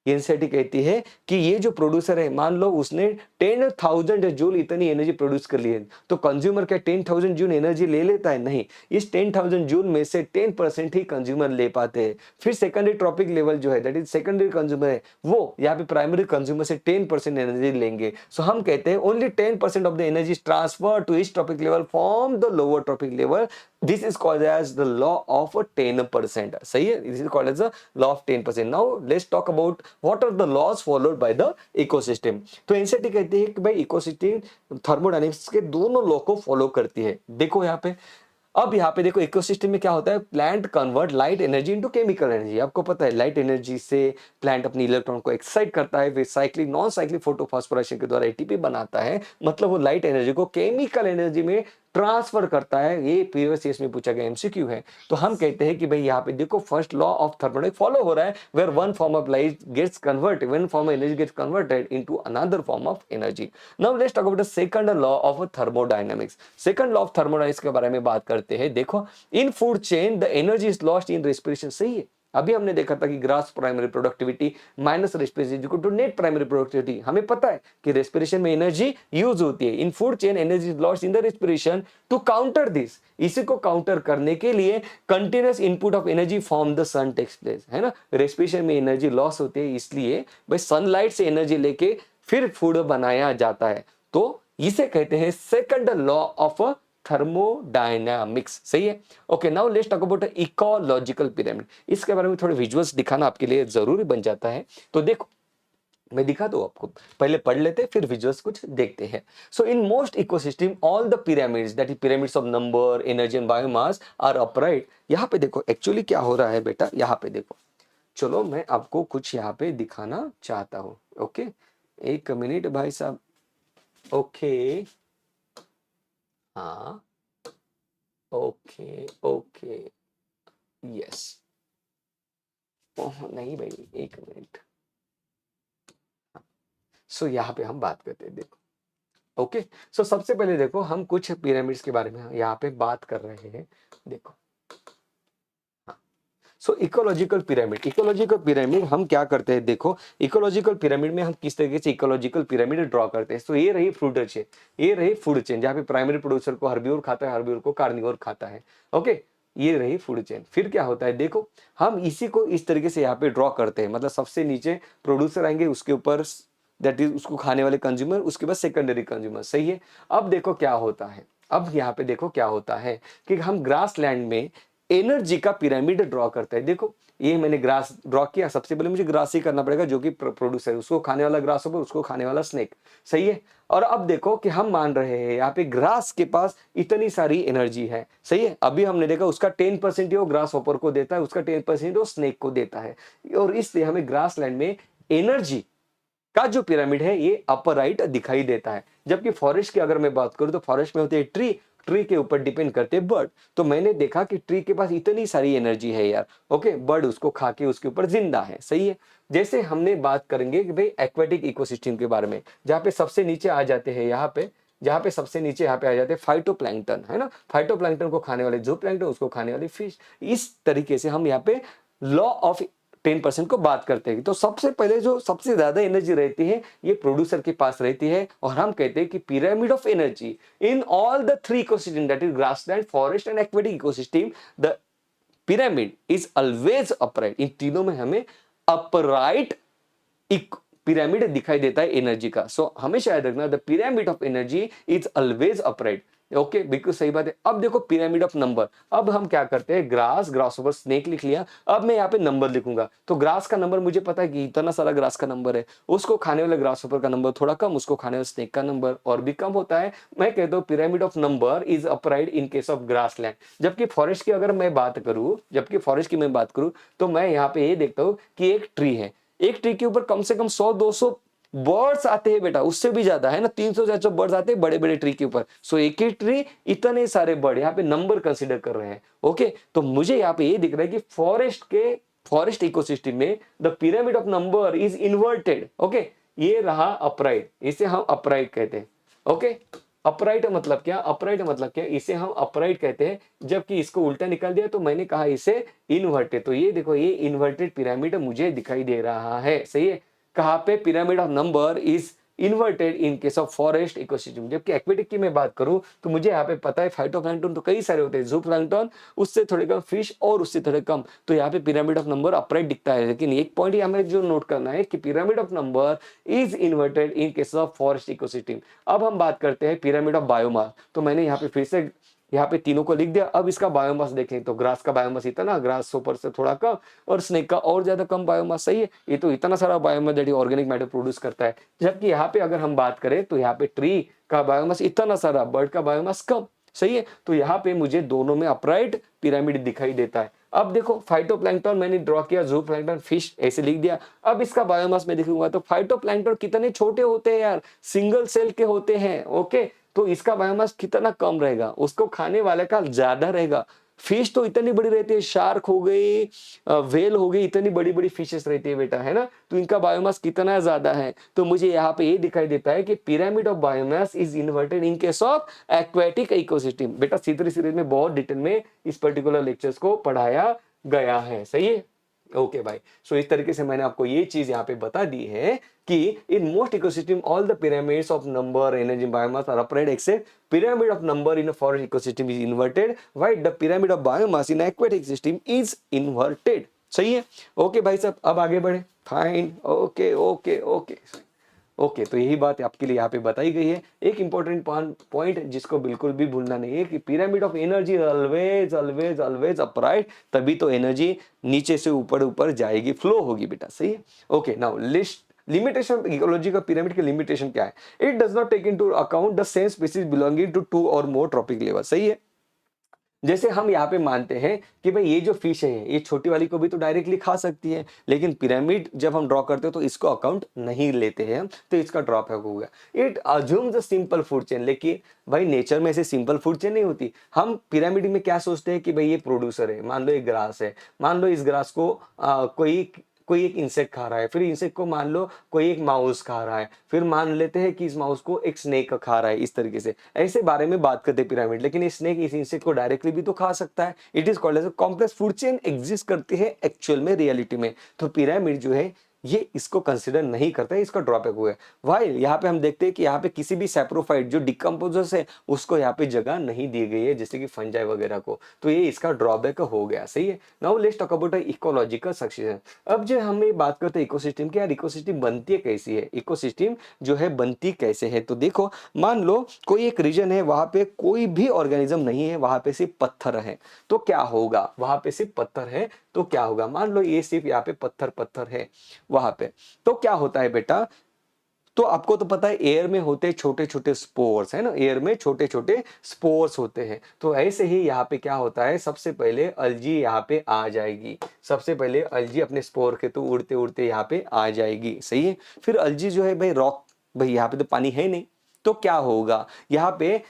NCERT कहती है कि ये जो प्रोड्यूसर है, मान लो उसने 10,000 जूल इतनी एनर्जी प्रोड्यूस कर ली है, तो कंज्यूमर क्या 10,000 जूल एनर्जी ले लेता है? नहीं, इस 10,000 जूल में से 10% ही कंज्यूमर ले पाते हैं। फिर सेकेंडरी ट्रॉपिक लेवल जो है, दैट इज सेकेंडरी कंज्यूमर है, वो यहाँ पे प्राइमरी कंज्यूमर से 10% एनर्जी लेंगे। सो हम कहते हैं only 10% of the energy transfer to each trophic level from the lower trophic level. This is called as the law of 10%, सही है, this is called as the law of 10%। Now let's talk about what are the laws followed by the ecosystem. तो NCERT कहती है कि भाई ecosystem thermodynamics के दोनों law को फॉलो करती है। देखो यहाँ पे, अब यहाँ पे देखो इकोसिस्टम में क्या होता है, plant convert light energy into chemical energy. आपको पता है लाइट एनर्जी से प्लांट अपनी इलेक्ट्रॉन को एक्साइट करता है, फिर साइक्लिक नॉन साइक्लिक फोटोफॉस्फोरेशन के द्वारा एटीपी बनाता है, मतलब वो लाइट एनर्जी को केमिकल एनर्जी में ट्रांसफर करता है। ये प्रीवियस ईयर्स में पूछा गया एमसीक्यू है। तो हम कहते हैं कि भाई यहाँ पे देखो first law of thermodynamics follow हो रहा है, where one form of light gets converted, one form of energy gets converted into another form of energy. Now let's talk about the second law of thermodynamics. Second law of thermodynamics के बारे में बात करते हैं। देखो, in food chain the energy is lost in respiration, सही है। अभी हमने देखा था कि gross primary productivity minus respiration equal to net primary productivity. हमें पता है कि रेस्पिरेशन में एनर्जी यूज होती है, in food chain energy is lost in the respiration. To counter this, इसी को काउंटर करने के लिए continuous input of energy from the sun takes place, है ना। रेस्पिरेशन में एनर्जी लॉस होती है, इसलिए भाई सनलाइट से एनर्जी लेके फिर फूड बनाया जाता है। तो इसे कहते हैं सेकंड लॉ ऑफ थर्मोडायनामिक्स, सही है। Okay, now let's talk about ecological pyramid. इसके बारे में थोड़े विजुअल्स दिखाना आपके लिए जरूरी बन जाता है। तो देखो, मैं दिखा दूं आपको, पहले पढ़ लेते हैं फिर विजुअल्स कुछ देखते हैं। So in most ecosystem all the pyramids, that is pyramids of number, energy and biomass are upright. यहाँ पे देखो एक्चुअली क्या हो रहा है बेटा, यहाँ पे देखो, चलो मैं आपको कुछ यहाँ पे दिखाना चाहता हूँ। ओके, एक मिनट भाई साहब। ओके, हाँ, ओके ओके, यस, ओह नहीं भाई, एक मिनट। सो यहाँ पे हम बात करते हैं, देखो। ओके, सो सबसे पहले देखो हम कुछ पिरामिड्स के बारे में यहाँ पे बात कर रहे हैं। देखो, सो इकोलॉजिकल पिरामिड, इकोलॉजिकल पिरामिड हम क्या करते हैं, देखो इकोलॉजिकल पिरामिड में हम किस तरीके से इकोलॉजिकल पिरामिड ड्रॉ करते हैं। सो ये रही फूड चेन, ये रही फूड चेन, जहाँ पे प्राइमरी प्रोड्यूसर को हर्बिवोर खाता है, हर्बिवोर को कार्निवोर खाता है। ओके, ये रही फूड चेन। फिर क्या होता है, देखो हम इसी को इस तरीके से यहाँ पे ड्रॉ करते हैं, मतलब सबसे नीचे प्रोड्यूसर आएंगे, उसके ऊपर दैट इज उसको खाने वाले कंज्यूमर, उसके बाद सेकेंडरी कंज्यूमर, सही है। अब देखो क्या होता है, अब यहाँ पे देखो क्या होता है कि हम ग्रास लैंड में एनर्जी का पिरामिड ड्रॉ करते हैं। देखो ये मैंने ग्रास ड्रॉ किया, सबसे पहले मुझे ग्रास ही करना पड़ेगा, जो कि प्रोड्यूसर है, उसको खाने वाला ग्रास होगा, उसको खाने वाला स्नेक, सही है। और अब देखो कि हम मान रहे हैं यहाँ पे ग्रास के पास इतनी सारी एनर्जी है, सही है। अभी हमने देखा उसका 10% वो ग्रास हॉपर को देता है, उसका 10% वो स्नेक को देता है, और इसलिए हमें ग्रास लैंड में एनर्जी का जो पिरामिड है ये अपर राइट दिखाई देता है। जबकि फॉरेस्ट की अगर मैं बात करूं तो फॉरेस्ट में होते हैं ट्री, ट्री के ऊपर डिपेंड करते हैं बर्ड। तो मैंने देखा कि ट्री के पास इतनी सारी एनर्जी है यार, ओके, बर्ड उसको खा के उसके ऊपर जिंदा है, सही है। जैसे हमने बात करेंगे कि भाई एक्वेटिक इकोसिस्टम के बारे में, जहाँ पे सबसे नीचे आ जाते हैं, यहाँ पे जहाँ पे सबसे नीचे यहाँ पे आ जाते हैं फाइटोप्लैंक्टन, है ना। फाइटोप्लैंक्टन को खाने वाले ज़ूप्लैंक्टन, उसको खाने वाली फिश। इस तरीके से हम यहाँ पे लॉ ऑफ 10% को बात करते हैं। तो सबसे पहले जो सबसे ज्यादा एनर्जी रहती है ये प्रोड्यूसर के पास रहती है, और हम कहते हैं कि pyramid of energy in all the three ecosystem, that is grassland, forest and aquatic ecosystem, the pyramid is always upright. इन तीनों में हमें अपराइट पिरामिड दिखाई देता है एनर्जी का। सो हमेशा याद रखना, the pyramid of energy is always upright. Okay, बिल्कुल सही बात है। अब देखो पिरामिड ऑफ नंबर, अब हम क्या करते हैं, ग्रास ऊपर स्नेक लिख लिया, अब मैं यहाँ पे नंबर लिखूंगा। तो ग्रास का नंबर मुझे पता है कि इतना सारा ग्रास का नंबर है, उसको खाने वाले ग्रास ऊपर का नंबर थोड़ा कम, उसको खाने वाले स्नेक का नंबर और भी कम होता है। मैं कहता हूँ pyramid of number is upright in case of grass land. जबकि फॉरेस्ट की अगर मैं बात करूँ, तो मैं यहाँ पे ये देखता हूँ कि एक ट्री है, एक ट्री के ऊपर कम से कम 100-200 बर्ड्स आते हैं बेटा, उससे भी ज्यादा है ना, 300-400 बर्ड्स आते हैं बड़े बड़े ट्री के ऊपर। सो एक ही ट्री, इतने सारे बर्ड, यहाँ पे नंबर कंसिडर कर रहे हैं। ओके, तो मुझे यहाँ पे ये दिख रहा है कि फॉरेस्ट इकोसिस्टम में the pyramid of number is inverted. Okay, ये रहा अपराइट, इसे हम अपराइट कहते हैं। ओके, अपराइट मतलब क्या, इसे हम अपराइट कहते हैं, जबकि इसको उल्टा निकाल दिया तो मैंने कहा इसे इन्वर्टेड। तो ये देखो, ये इन्वर्टेड पिरामिड मुझे दिखाई दे रहा है। सही है, कहाँ पे, pyramid of number is inverted in case of forest ecosystem. जबकि एक्वेटिक की मैं बात करूं तो मुझे यहाँ पे पता है फाइटोप्लैंक्टन तो कई सारे होते हैं, ज़ूप्लैंक्टन उससे थोड़े कम, फिश और उससे थोड़े कम, तो यहाँ पे पिरामिड ऑफ नंबर अपराइट दिखता है। लेकिन एक पॉइंट ही हमें जो नोट करना है कि pyramid of number is inverted in case of forest ecosystem. अब हम बात करते हैं पिरामिड ऑफ बायोमास। तो मैंने यहाँ पे फिर से यहाँ पे तीनों को लिख दिया। अब इसका बायोमास देखें तो ग्रास का बायोमास इतना, ग्रास ऊपर से थोड़ा कम, और स्नेक का और ज्यादा कम बायोमास। सही है, ये तो इतना सारा biomass that organic matter produce करता है। जबकि यहाँ पे अगर हम बात करें तो यहाँ पे ट्री का बायोमास इतना सारा, बर्ड का बायोमास कम। सही है, तो यहाँ पे मुझे दोनों में अपराइट पिरामिड दिखाई देता है। अब देखो फाइटोप्लैंक्टन मैंने ड्रॉ किया, ज़ूप्लैंक्टन, फिश ऐसे लिख दिया। अब इसका बायोमास में देखूंगा तो फाइटोप्लैंक्टन कितने छोटे होते हैं यार, सिंगल सेल के होते हैं। ओके, तो इसका बायोमास कितना कम रहेगा, उसको खाने वाले का ज्यादा रहेगा। फिश तो इतनी बड़ी रहती है, शार्क हो गई, व्हेल हो गई, इतनी बड़ी बड़ी फिशेस रहती है बेटा, है ना, तो इनका बायोमास कितना ज्यादा है। तो मुझे यहाँ पे ये दिखाई देता है कि pyramid of biomass is inverted in case of aquatic ecosystem. बेटा सीधे सीरीज में बहुत डिटेल में इस पर्टिकुलर लेक्चर्स को पढ़ाया गया है। सही है, ओके भाई। सो इस तरीके से मैंने आपको ये चीज यहाँ पे बता दी है कि in most ecosystem all the pyramids of number, energy, biomass are upright except pyramid of number in a forest ecosystem is inverted while the pyramid of biomass in aquatic system is inverted। सही है, okay भाई साहब, अब आगे बढ़े। Fine, okay okay okay okay, तो यही बात आपके लिए यहाँ पे बताई गई है। एक इंपॉर्टेंट पॉइंट जिसको बिल्कुल भी भूलना नहीं है कि pyramid of energy always always always upright, तभी तो एनर्जी नीचे से ऊपर ऊपर जाएगी, फ्लो होगी बेटा। सही है, okay. Now list limitation ecology का पिरामिड के लिमिटेशन क्या है, it does not take into account the same species belonging to two और मोर ट्रॉपिक लेवल। सही है, जैसे हम यहाँ पे मानते हैं कि भाई ये जो फिश है ये छोटी वाली को भी तो डायरेक्टली खा सकती है, लेकिन पिरामिड जब हम ड्रॉ करते हैं तो इसको अकाउंट नहीं लेते हैं, तो इसका ड्रॉप हो गया। It assumes a simple food chain, लेकिन भाई नेचर में ऐसे सिंपल फूड चेन नहीं होती। हम पिरामिड में क्या सोचते हैं कि भाई ये प्रोड्यूसर है, मान लो एक ग्रास है, मान लो इस ग्रास को कोई कोई एक इंसेक्ट खा रहा है, फिर इंसेक्ट को मान लो कोई एक माउस खा रहा है, फिर मान लेते हैं कि इस माउस को एक स्नेक खा रहा है। इस तरीके से ऐसे बारे में बात करते हैं पिरामिड, लेकिन ये स्नेक इस इंसेक्ट को डायरेक्टली भी तो खा सकता है। It is called as a complex food chain exist करती है एक्चुअल में, रियलिटी में। तो पिरामिड जो है ये इसको कंसिडर नहीं करता है, इसका ड्रॉबैक हुआ है। वाइल यहाँ पे हम देखते हैं कि यहाँ पे किसी भी सैप्रोफाइट जो डिकम्पोजर्स है उसको यहाँ पे जगह नहीं दी गई है, जैसे कि फंजाई वगैरह को, तो ये इसका ड्रॉबैक हो गया। सही है, now let's talk about ecological succession. अब जो हम बात करते हैं इकोसिस्टम की, यार इकोसिस्टम बनती है कैसी है, इकोसिस्टम जो है बनती कैसे है, तो देखो मान लो कोई एक रीजन है, वहां पे कोई भी ऑर्गेनिज्म नहीं है, वहां पे सिर्फ पत्थर है, तो क्या होगा, वहां पे सिर्फ पत्थर है तो क्या होगा, मान लो ये सिर्फ यहाँ पे पत्थर पत्थर है वहां पे, तो क्या होता है बेटा, तो आपको तो पता है एयर में होते हैं छोटे छोटे स्पोर्स, है ना, एयर में छोटे छोटे स्पोर्स होते हैं। तो ऐसे ही यहाँ पे क्या होता है, सबसे पहले अलजी यहाँ पे आ जाएगी, सबसे पहले अलजी अपने स्पोर के तो उड़ते उड़ते यहाँ पे आ जाएगी। सही है, फिर अलजी जो है भाई रॉक, भाई यहाँ पे तो पानी है नहीं, तो क्या होगा, यहाँ पे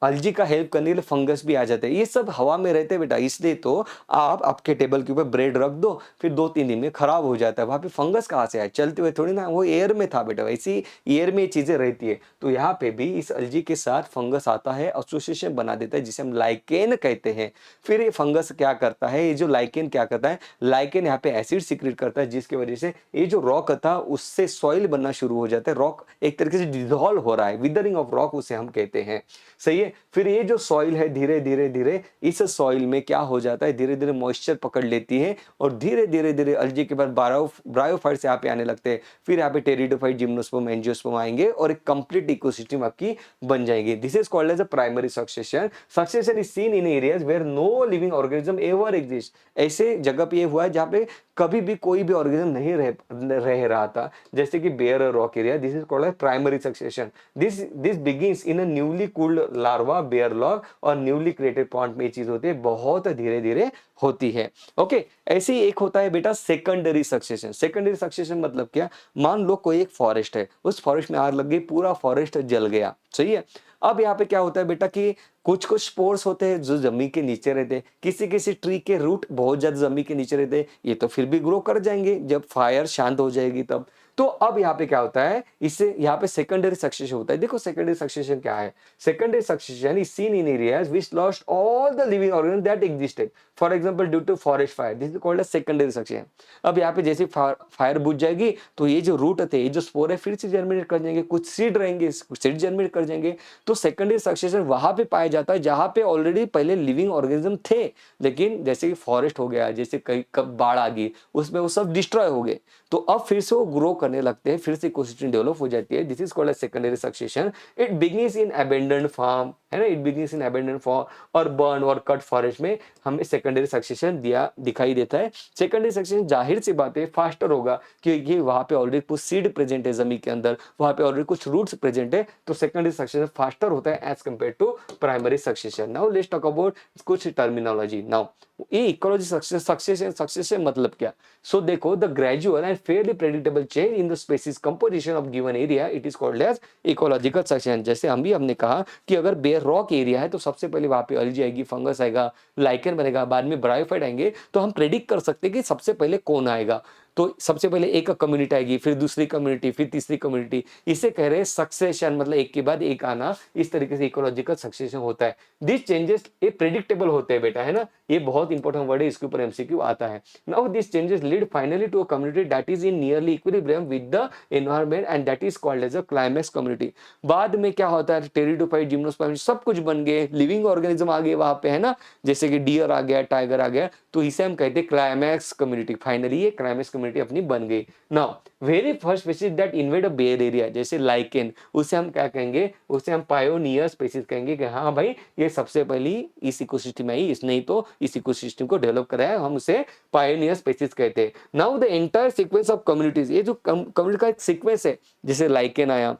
अलजी का हेल्प करने के लिए फंगस भी आ जाते हैं। ये सब हवा में रहते हैं बेटा, इसलिए तो आप आपके टेबल के ऊपर ब्रेड रख दो, फिर 2-3 दिन में खराब हो जाता है। वहां पे फंगस कहाँ से आए, चलते हुए थोड़ी ना, वो एयर में था बेटा, वैसी एयर में ये चीजें रहती है। तो यहाँ पे भी इस अलजी के साथ फंगस आता है, एसोसिएशन बना देता है, जिसे हम लाइकेन कहते हैं। फिर ये फंगस क्या करता है, ये जो लाइकेन क्या करता है, लाइकेन यहाँ पे एसिड सिक्रेट करता है, जिसकी वजह से ये जो रॉक था उससे सॉइल बनना शुरू हो जाता है, रॉक एक तरीके से डिजोल्व हो रहा है, विदरिंग ऑफ रॉक उसे हम कहते हैं। सही है, है। फिर ये जो सॉइल है धीरे धीरे धीरे इस सॉइल में क्या हो जाता है, धीरे धीरे मॉइस्चर पकड़ लेती है और धीरे धीरे धीरे अल्जी के बाद ब्रायोफाइट्स यहाँ पे आने लगते हैं। फिर यहाँ पे टेरिडोफाइट, जिम्नोस्पर्म, एंजियोस्पर्म आएंगे और एक कंप्लीट इकोसिस्टम आपकी बन जाएगी। This is called as a primary succession. Succession is seen in areas where no living organism ever exist. ऐसे जगह पे ये हुआ है जहाँ पे कभी भी कोई भी ऑर्गेनिज्म नहीं रह रहा था, जैसे कि बेयर और rock area. This is called as primary succession. This begins in a newly cooled larva, bare log और न्यूली क्रिएटेड पॉन्ड में ये चीज होती है, बहुत धीरे धीरे होती है। ओके, ऐसे ही एक होता है बेटा सेकेंडरी सक्सेशन। सेकेंडरी सक्सेशन मतलब क्या, मान लो कोई एक फॉरेस्ट है, उस फॉरेस्ट में आग लग गई, पूरा फॉरेस्ट जल गया, सही है। अब यहाँ पे क्या होता है बेटा कि कुछ कुछ स्पोर्स होते हैं जो जमीन के नीचे रहते हैं, किसी किसी ट्री के रूट बहुत ज्यादा जमीन के नीचे रहते हैं, ये तो फिर भी ग्रो कर जाएंगे जब फायर शांत हो जाएगी तब। तो अब यहाँ पे क्या होता है, इससे यहाँ पे सेकेंडरी सक्सेशन होता है। देखो सेकेंडरी सक्सेशन क्या है, secondary succession is seen in areas which lost all the living organism that existed, for example due to forest fire. This is called as secondary succession. अब यहाँ पे जैसे फायर बुझ जाएगी तो ये जो रूट थे, ये जो स्पोर है, फिर से जर्मिनेट कर जाएंगे, कुछ सीड रहेंगे, कुछ सीड जर्मिनेट कर जाएंगे। तो सेकेंडरी सक्सेशन वहां पे पाया जाता है जहां पे ऑलरेडी पहले लिविंग ऑर्गेनिज्म थे, लेकिन जैसे कि फॉरेस्ट हो गया, जैसे कहीं कब बाढ़ आ गई, उसमें वो सब डिस्ट्रॉय हो गए, तो अब फिर से वो ग्रो करने लगते हैं, फिर से इकोसिस्टम डेवलप हो जाती है। This is called as secondary succession. It begins in abandoned farm, है ना, it begins in abandoned farm और बर्न और कट फॉरेस्ट में हमें सेकेंडरी सक्सेशन दिखाई देता है। सेकेंडरी सक्सेशन जाहिर सी बात है फास्टर होगा, क्योंकि वहां पे ऑलरेडी कुछ सीड प्रेजेंट है जमीन के अंदर, वहां पे ऑलरेडी कुछ रूट्स प्रेजेंट है, तो सेकेंडरी सक्सेशन फास्टर होता है as compare to primary succession. Now let's talk about कुछ टर्मिनोलॉजी। नाउ ये इकोलॉजी सक्सेशन मतलब क्या, सो देखो the gradual and fairly predictable change in the species composition of given area, it is called as ecological succession. जैसे हमने कहा कि अगर बेयर रॉक एरिया है तो सबसे पहले वहां पे अल्जी आएगी, फंगस आएगा, लाइकेन बनेगा, बाद में ब्रायोफाइट आएंगे, तो हम प्रेडिक्ट कर सकते हैं कि सबसे पहले कौन आएगा। तो सबसे पहले एक कम्युनिटी आएगी, फिर दूसरी कम्युनिटी, फिर तीसरी कम्युनिटी, इसे कह रहे हैं सक्सेशन, मतलब एक के बाद एक आना। इस तरीके से इकोलॉजिकल सक्सेशन होता है। दिस चेंजेस ये प्रेडिक्टेबल होते हैं बेटा, है ना, ये बहुत इंपॉर्टेंट वर्ड है, इसके ऊपर एमसीक्यू आता है। Now this changes lead finally to a community that is in nearly equilibrium with the environment and that is called as a climax community. बाद में क्या होता है, टेरिडोफाइट, जिम्नोस्पर्म सब कुछ बन गए, लिविंग ऑर्गेनिज्म आ गए वहां पे, है ना, जैसे कि डियर आ गया, टाइगर आ गया, तो इसे हम कहते हैं क्लाइमैक्स कम्युनिटी। फाइनली ये क्लाइमैक्स कम्युनिटी अपनी बन गई। Now very first species that invade a bare area, जैसे लाइकेन, उसे हम क्या कहेंगे, उसे हम पायोनियर स्पीसीज कहेंगे कि हाँ भाई ये सबसे पहली इस इकोसिस्टम में आई, इसने ही तो इस इकोसिस्टम को डेवलप कराया, हम उसे पायोनियर स्पीसीज कहते हैं। Now the entire sequence of communities, ये जो कम्युनिटी का एक सीक्वेंस है, जैसे लाइकेन आया,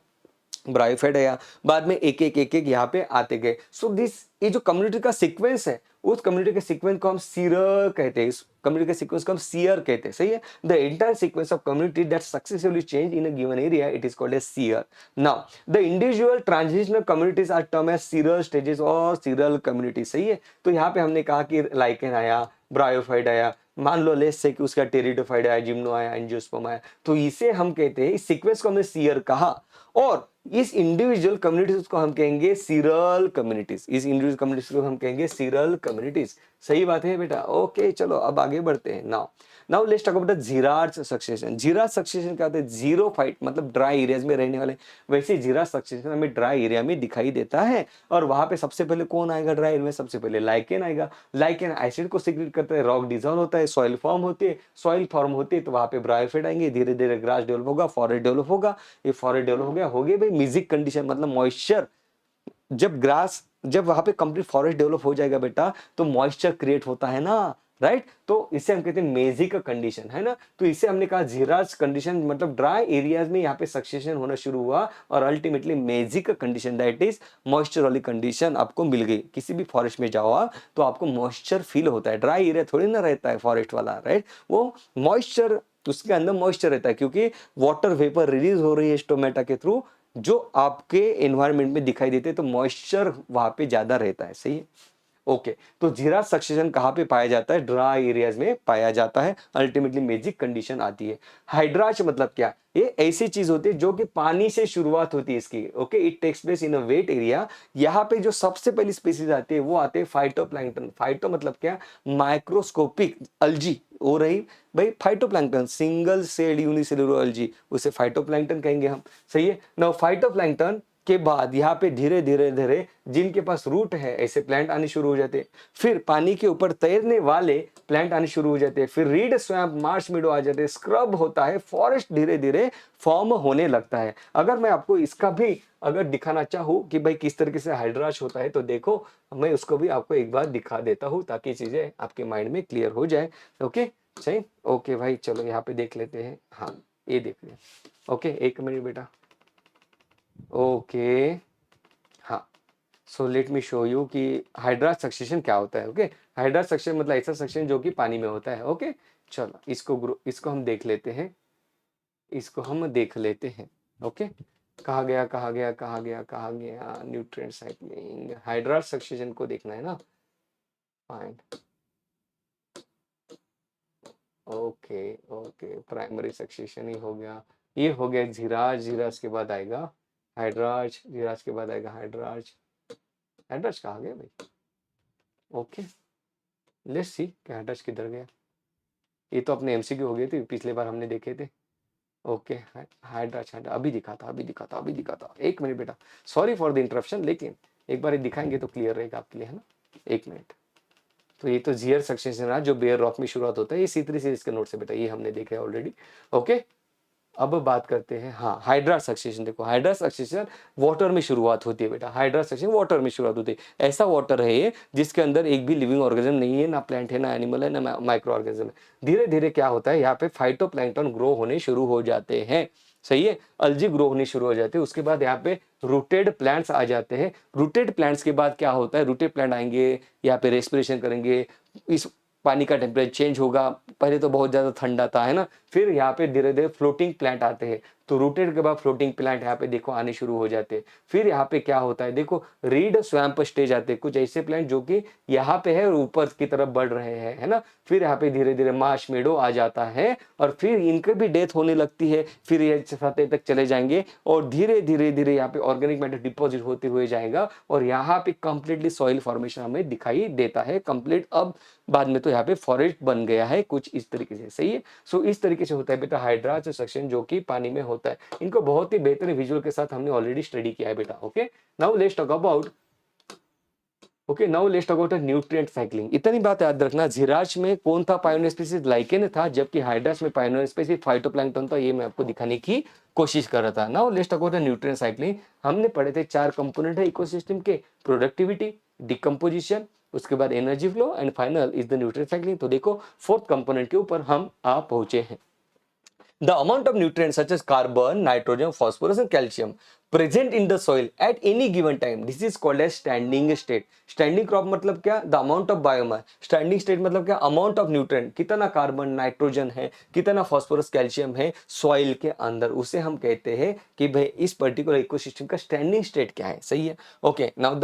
ब्रायोफाइट आया, बाद में एक एक यहाँ पे आते गए। सो दिस ये जो कम्युनिटी का सीक्वेंस है, उस कम्युनिटी के सीक्वेंस को हम सीरर कहते हैं, इस कम्युनिटी के सीक्वेंस को हम सीयर कहते हैं, सही है। The entire sequence of community that successively change in a given area, it is called as sere. Now the individual transitional communities are term as seral stages और सीरल कम्युनिटी, सही है। तो यहाँ पे हमने कहा कि लाइकेन आया, ब्रायोफाइट आया, मान लो लेट्स से कि उसका टेरिडोफाइट आया, जिम्नो आया, एंजियोस्पर्म आया, तो इसे हम कहते हैं, इस सीक्वेंस को हमने सीयर कहा, और इस इंडिविजुअल कम्युनिटीज को हम कहेंगे सीरल कम्युनिटीज, इस इंडिविजुअल कम्युनिटीज को हम कहेंगे सीरल कम्युनिटीज। सही बात है बेटा, ओके चलो अब आगे बढ़ते हैं। Now now let's talk about the xerarch succession. Xerarch succession क्या होता है, जीरो फाइट मतलब ड्राई एरियाज में रहने वाले, वैसे जीरार्ड सक्सेशन हमें ड्राई एरिया में दिखाई देता है, और वहां पे सबसे पहले कौन आएगा ड्राई एरिया में, सबसे पहले लाइकेन आएगा। लाइकेन एसिड को सीक्रेट करता है, रॉक डिसॉल्व होता है, सॉइल फॉर्म होती है, सॉइल फॉर्म होती है तो वहां पे ब्रायोफाइट आएंगे, धीरे धीरे ग्रास डेवलप होगा, फॉरेस्ट डेवलप होगा। ये फॉरेस्ट डेवलप हो गया भाई म्यूजिक कंडीशन, मतलब मॉइस्चर, जब वहां पे कंप्लीट फॉरेस्ट डेवलप हो जाएगा बेटा, तो मॉइस्चर क्रिएट होता है ना, राइट, तो इसे हम कहते हैं मेजिक कंडीशन, है ना। तो इसे हमने कहा जीराज कंडीशन, मतलब ड्राई एरियाज में यहाँ पे सक्सेशन होना शुरू हुआ, और ultimately magic condition that is moisture वाली कंडीशन आपको मिल गई। किसी भी फॉरेस्ट में जाओ आप तो आपको मॉइस्चर फील होता है, ड्राई एरिया थोड़ी ना रहता है फॉरेस्ट वाला, राइट, वो मॉइस्चर, उसके अंदर मॉइस्चर रहता है, क्योंकि वाटर वेपर रिलीज हो रही है स्टोमेटा के थ्रू, जो आपके एनवायरनमेंट में दिखाई देते हैं, तो मॉइस्चर वहां पे ज्यादा रहता है, सही है। ओके, तो जीरा सक्सेशन कहाँ पे पाया जाता है, ड्राई एरियाज में पाया जाता है, अल्टीमेटली मेजिक कंडीशन आती है। हाइड्राच मतलब क्या, ये ऐसी चीज होती है जो कि पानी से शुरुआत होती है इसकी। Okay, it takes place in a wet area. यहाँ पे जो सबसे पहली स्पीसीज आती है वो आते हैं फाइटोप्लैंक्टन। फाइटो मतलब क्या, माइक्रोस्कोपिक अल्जी हो रही भाई, फाइटोप्लैंक्टन, सिंगल सेल यूनिसेलुलर अल्जी, उसे फाइटोप्लैंक्टन कहेंगे हम, सही है ना। फाइटोप्लैंक्टन के बाद यहाँ पे धीरे धीरे धीरे जिनके पास रूट है ऐसे प्लांट आने शुरू हो जाते हैं। फिर पानी के ऊपर तैरने वाले प्लांट आने शुरू हो जाते हैं। फिर रीड स्वैम्प, मार्श मीडो आ जाते हैं, स्क्रब होता है, फॉरेस्ट धीरे धीरे फॉर्म होने लगता है। अगर मैं आपको इसका भी अगर दिखाना चाहूँ कि भाई किस तरीके से हाइड्राश होता है, तो देखो मैं उसको भी आपको एक बार दिखा देता हूँ ताकि चीजें आपके माइंड में क्लियर हो जाए। ओके सही, ओके भाई चलो यहाँ पे देख लेते हैं। हाँ ये देख लिया। ओके एक मिनट बेटा। ओके हाँ, so let me show you कि हाइड्रा सक्सेशन क्या होता है। ओके हाइड्रा सक्सेशन मतलब ऐसा सक्सेशन जो कि पानी में होता है। ओके चलो इसको हम देख लेते हैं, इसको हम देख लेते हैं। ओके कहा गया कहा गया कहा गया कहा गया न्यूट्रिएंट साइक्लिंग, हाइड्रा सक्सेशन को देखना है ना। Fine okay okay, primary succession ही हो गया, ये हो गया जीराज, जीराज के बाद आएगा हाइड्राज, जीराज के बाद आएगा हाइड्राज। हाइड्राज कहाँ गया भाई। ओके लेट्स सी कि हाइड्राज किधर गया। ये तो अपने एमसीक्यू हो गए थे, पिछले बार हमने देखे थे। ओके हाइड्राज हाइड्रा अभी दिखा था अभी दिखा था अभी दिखा था। एक मिनट बेटा, सॉरी फॉर द इंटरप्शन, लेकिन एक बार ये दिखाएंगे तो क्लियर रहेगा आपके लिए, है ना। एक मिनट। तो ये तो जियर सक्सेशन रहा जो बेयर रॉक में शुरुआत होता है, ये C3 सीरीज के नोट से बेटा, ये हमने देखा है ऑलरेडी। ओके अब बात करते हैं हाँ हाइड्रा सक्सेशन। देखो हाइड्रा सक्सेशन वाटर में शुरुआत होती है बेटा, हाइड्रा सक्सेशन वाटर में शुरुआत होती है। ऐसा वाटर है ये जिसके अंदर एक भी लिविंग ऑर्गेनिज्म नहीं है, ना प्लांट है, ना एनिमल है, ना माइक्रो ऑर्गेनिज्म है। धीरे धीरे क्या होता है यहाँ पे फाइटोप्लैंक्टन ग्रो होने शुरू हो जाते हैं। सही है, अलजी ग्रो होने शुरू हो जाते हैं। उसके बाद यहाँ पे रूटेड प्लांट्स आ जाते हैं। रूटेड प्लांट्स के बाद क्या होता है, रूटेड प्लांट आएंगे यहाँ पे रेस्पिरेशन करेंगे, इस पानी का टेम्परेचर चेंज होगा। पहले तो बहुत ज्यादा ठंडा था, है ना। फिर यहाँ पे धीरे धीरे फ्लोटिंग प्लांट आते हैं। तो रूटेड के बाद फ्लोटिंग प्लांट यहाँ पे देखो आने शुरू हो जाते हैं। फिर यहाँ पे क्या होता है देखो, रीड स्वैम्प स्टेज आते हैं, कुछ ऐसे प्लांट जो कि यहाँ पे है और ऊपर की तरफ बढ़ रहे हैं, है ना। फिर यहाँ पे धीरे धीरे मार्श मेडो आ जाता है और फिर इनके भी डेथ होने लगती है। फिर ये सतह तक चले जाएंगे और धीरे धीरे धीरे यहाँ पे ऑर्गेनिक मैटर डिपॉजिट होते हुए जाएगा और यहाँ पे कंप्लीटली सॉइल फॉर्मेशन हमें दिखाई देता है कंप्लीट। अब बाद में तो यहाँ पे फॉरेस्ट बन गया है कुछ इस तरीके से। सही है, सो इस तरीके से होता है बेटा हाइड्रा सक्सेशन जो कि पानी में होता है। इनको बहुत ही बेहतर विजुअल के साथ हमने ऑलरेडी स्टडी किया है बेटा। Okay now let's talk about nutrient cycling. इतनी बात याद रखना, जीराज में कौन था पायोनियर स्पीसीज, लाइकेन था, जबकि हाइड्रास में पायोनियर स्पीसीज फाइटोप्लैंक्टन था। ये मैं आपको दिखाने की कोशिश कर रहा था। Now let's talk about nutrient cycling. हमने पढ़े थे 4 कंपोनेंट है इकोसिस्टम के, प्रोडक्टिविटी, डिकम्पोजिशन, उसके बाद energy flow and final is the nutrient cycling. तो देखो 4th कंपोनेंट के ऊपर हम आ पहुंचे हैं। The amount of nutrients such as carbon, nitrogen, phosphorus and calcium present in the soil at any given time, this is called as standing state. Standing crop मतलब क्या, the amount of biomass. Standing state मतलब क्या, amount of nutrient, कितना carbon nitrogen है, कितना phosphorus calcium है soil के अंदर, उसे हम कहते हैं कि भाई इस पर्टिकुलर इकोसिस्टम का स्टैंडिंग स्टेट क्या है। सही है, okay now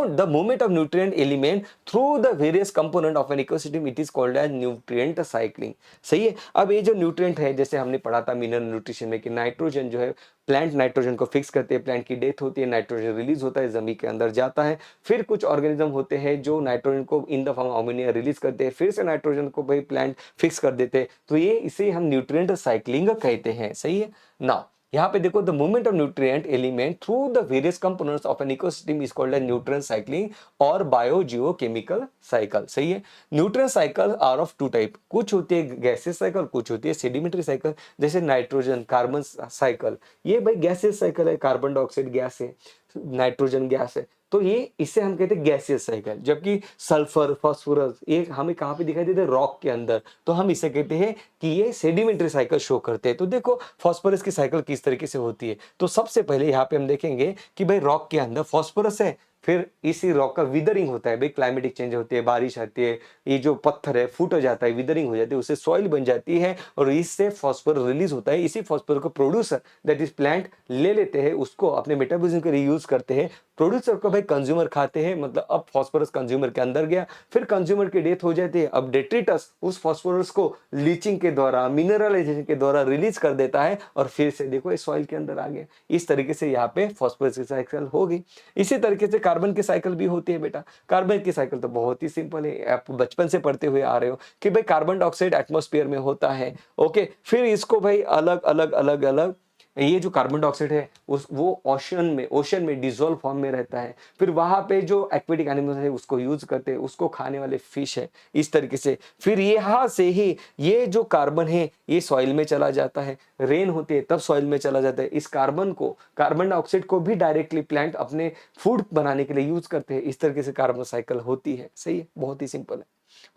the movement of nutrient element through the various component of an ecosystem, it is called as nutrient cycling. सही है, अब ये जो न्यूट्रिएंट है जैसे हमने पढ़ा था मिनरल न्यूट्रिशन में कि नाइट्रोजन जो है, प्लांट नाइट्रोजन को फिक्स करते हैं, प्लांट की डेथ होती है, नाइट्रोजन रिलीज होता है, जमीन के अंदर जाता है। फिर कुछ ऑर्गेनिज्म होते हैं जो नाइट्रोजन को in the form ammonia release करते हैं, फिर से नाइट्रोजन को भाई प्लांट फिक्स कर देते हैं। तो ये इसे हम न्यूट्रिएंट साइक्लिंग कहते हैं। सही है, नाउ यहाँ पे देखो the movement of nutrient element through the various components of an ecosystem is called as nutrient cycling और बायोजियोकेमिकल साइकिल। सही है, nutrient cycle are of 2 type, कुछ होती है गैसेस साइकिल, कुछ होती है सेडिमेंट्री साइकिल। जैसे नाइट्रोजन कार्बन साइकिल, ये भाई गैसेस साइकिल है, कार्बन डाइऑक्साइड गैस है, नाइट्रोजन गैस है, तो ये इसे हम कहते हैं गैसियस साइकिल। जबकि सल्फर फास्फोरस ये हमें कहाँ पे दिखाई देते हैं, रॉक के अंदर, तो हम इसे कहते हैं कि ये सेडिमेंट्री साइकिल शो करते हैं। तो देखो फास्फोरस की साइकिल किस तरीके से होती है। तो सबसे पहले यहाँ पे हम देखेंगे कि भाई रॉक के अंदर फास्फोरस है, फिर इसी रॉक का विदरिंग होता है, भाई क्लाइमेटिक चेंज होती है, बारिश आती है, ये जो पत्थर है फूट जाता है, विदरिंग हो जाती है, उससे सॉइल बन जाती है और इससे फास्फोरस रिलीज होता है। इसी फास्फोरस को प्रोड्यूसर दैट इज प्लांट ले लेते हैं, उसको अपने मेटाबॉलिज्म के लिए यूज करते हैं। प्रोड्यूसर को भाई कंज्यूमर खाते हैं, मतलब अब फास्फोरस कंज्यूमर के अंदर गया, फिर कंज्यूमर की डेथ हो जाती है। अब डेट्रिटस उस फास्फोरस को लीचिंग के द्वारा, मिनरलाइजेशन के द्वारा रिलीज कर देता है और फिर से देखो इस सॉइल के अंदर आ गया। इस तरीके से यहाँ पे फास्फोरस की साइकिल हो गई। इसी तरीके से कार्बन की साइकिल भी होती है बेटा। कार्बन की साइकिल तो बहुत ही सिंपल है, आप बचपन से पढ़ते हुए आ रहे हो कि भाई कार्बन डाइऑक्साइड एटमॉस्फेयर में होता है। ओके, फिर इसको भाई अलग अलग अलग अलग ये जो कार्बन डाइऑक्साइड है वो ओशन में डिजोल्व फॉर्म में रहता है, फिर वहां पे जो एक्वेटिक एनिमल्स है उसको यूज करते हैं, उसको खाने वाले फिश है, इस तरीके से फिर यहाँ से ही ये जो कार्बन है ये सॉइल में चला जाता है, रेन होती है तब सॉइल में चला जाता है। इस कार्बन डाइऑक्साइड को भी डायरेक्टली प्लांट अपने फूड बनाने के लिए यूज करते हैं। इस तरीके से कार्बन साइकिल होती है। सही है, बहुत ही सिंपल है।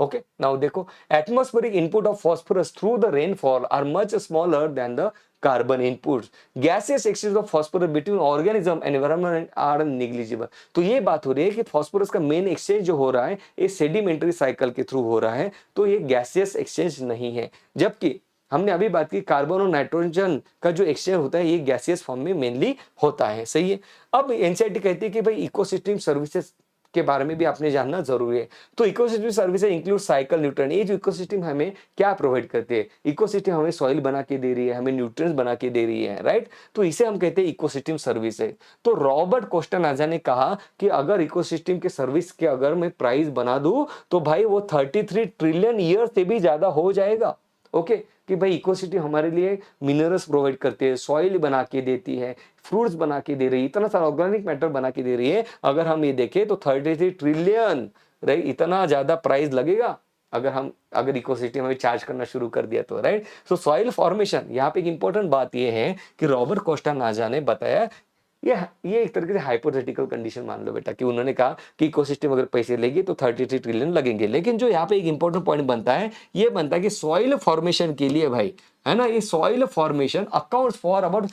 ओके, नाउ देखो, atmospheric input of phosphorus through the rainfall are much smaller than the carbon inputs. Gaseous exchange of phosphorus between organism and environment are negligible. तो ये बात हो रही है कि फॉस्फोरस का मेन एक्सचेंज जो हो रहा है ये सेडिमेंट्री साइकिल के थ्रू हो रहा है, तो ये गैसियस एक्सचेंज नहीं है। जबकि हमने अभी बात की कार्बन और नाइट्रोजन का जो एक्सचेंज होता है ये गैसियस फॉर्म में मेनली होता है। सही है। अब एनसीईआरटी कहती है कि भाई इकोसिस्टम सर्विसेज के बारे में भी आपने जानना जरूरी है। तो ecosystem services include cycle nutrient. ये जो इकोसिस्टम हमें क्या प्रोवाइड करती है, इकोसिस्टम हमें सॉइल बना के दे रही है, हमें न्यूट्रिएंट्स बना के दे रही है, राइट। तो इसे हम कहते हैं इकोसिस्टम सर्विसेज। तो रॉबर्ट कोस्टानाजा ने कहा कि अगर इकोसिस्टम के सर्विस के अगर मैं प्राइस बना दूं तो भाई वो 33 ट्रिलियन ईयर से भी ज्यादा हो जाएगा। ओके, कि भाई इकोसिस्टम हमारे लिए मिनरल्स प्रोवाइड करती है, सॉइल बना के देती है, फ्रूट्स बना के दे रही है, इतना सारा ऑर्गेनिक मैटर बना के दे रही है। अगर हम ये देखें तो 33 ट्रिलियन, राइट, इतना ज्यादा प्राइस लगेगा अगर इकोसिस्टम हमें चार्ज करना शुरू कर दिया तो, राइट। सो सॉइल फॉर्मेशन, यहाँ पे एक इंपॉर्टेंट बात ये है कि रॉबर्ट कोस्टानाजा ने बताया ये एक तरीके से हाइपोथेटिकल कंडीशन मान लो बेटा, कि उन्होंने कहा कि इकोसिस्टम अगर पैसे लेगी तो 33 ट्रिलियन लगेंगे। लेकिन जो यहाँ पे एक इंपॉर्टेंट पॉइंट बनता है, ये बनता है कि सॉइल फॉर्मेशन के लिए भाई, है ना, ये soil formation accounts for about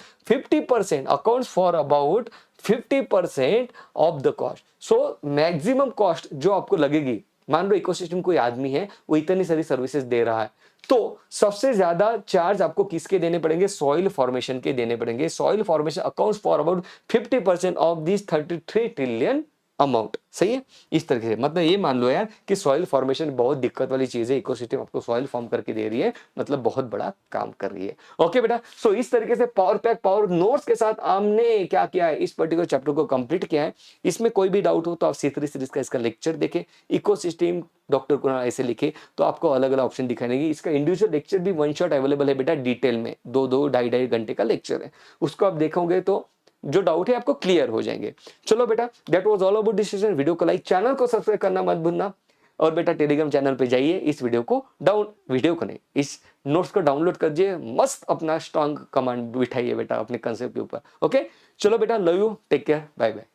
50% of the cost. So maximum cost जो आपको लगेगी, मान लो इकोसिस्टम कोई आदमी है वो इतनी सारी सर्विसेज दे रहा है, तो सबसे ज्यादा चार्ज आपको किसके देने पड़ेंगे, सॉइल फॉर्मेशन के देने पड़ेंगे। Soil formation accounts for about 50% of this 33 trillion amount. सही है। इस तरीके से मतलब ये मान लो यार कि सॉइल फॉर्मेशन बहुत दिक्कत वाली चीज है, इकोसिस्टम आपको सॉइल फॉर्म करके दे रही है, मतलब बहुत बड़ा काम कर रही है। ओके बेटा, सो इस तरीके से पावर पैक पावर नोट्स के साथ हमने क्या किया है, इस पर्टिकुलर चैप्टर को कंप्लीट किया है। इसमें कोई भी डाउट हो तो आप C3 सीरीज का इसका लेक्चर देखें, इकोसिस्टम डॉक्टर कुणाल ऐसे लिखे तो आपको अलग अलग ऑप्शन दिखाई देंगे। इसका इंडिविजुअल लेक्चर भी वन शॉट अवेलेबल है बेटा, डिटेल में 2-2 ढाई घंटे का लेक्चर है, उसको आप देखोगे तो जो डाउट है आपको क्लियर हो जाएंगे। चलो बेटा, that was all about this session. Video को लाइक, चैनल को सब्सक्राइब करना मत भूलना, और बेटा टेलीग्राम चैनल पे जाइए, इस वीडियो को नहीं, इस नोट्स को डाउनलोड करिए, मस्त अपना स्ट्रॉन्ग कमांड बिठाइए बेटा अपने कंसेप्ट के ऊपर। ओके, चलो बेटा, love you, take care, bye bye.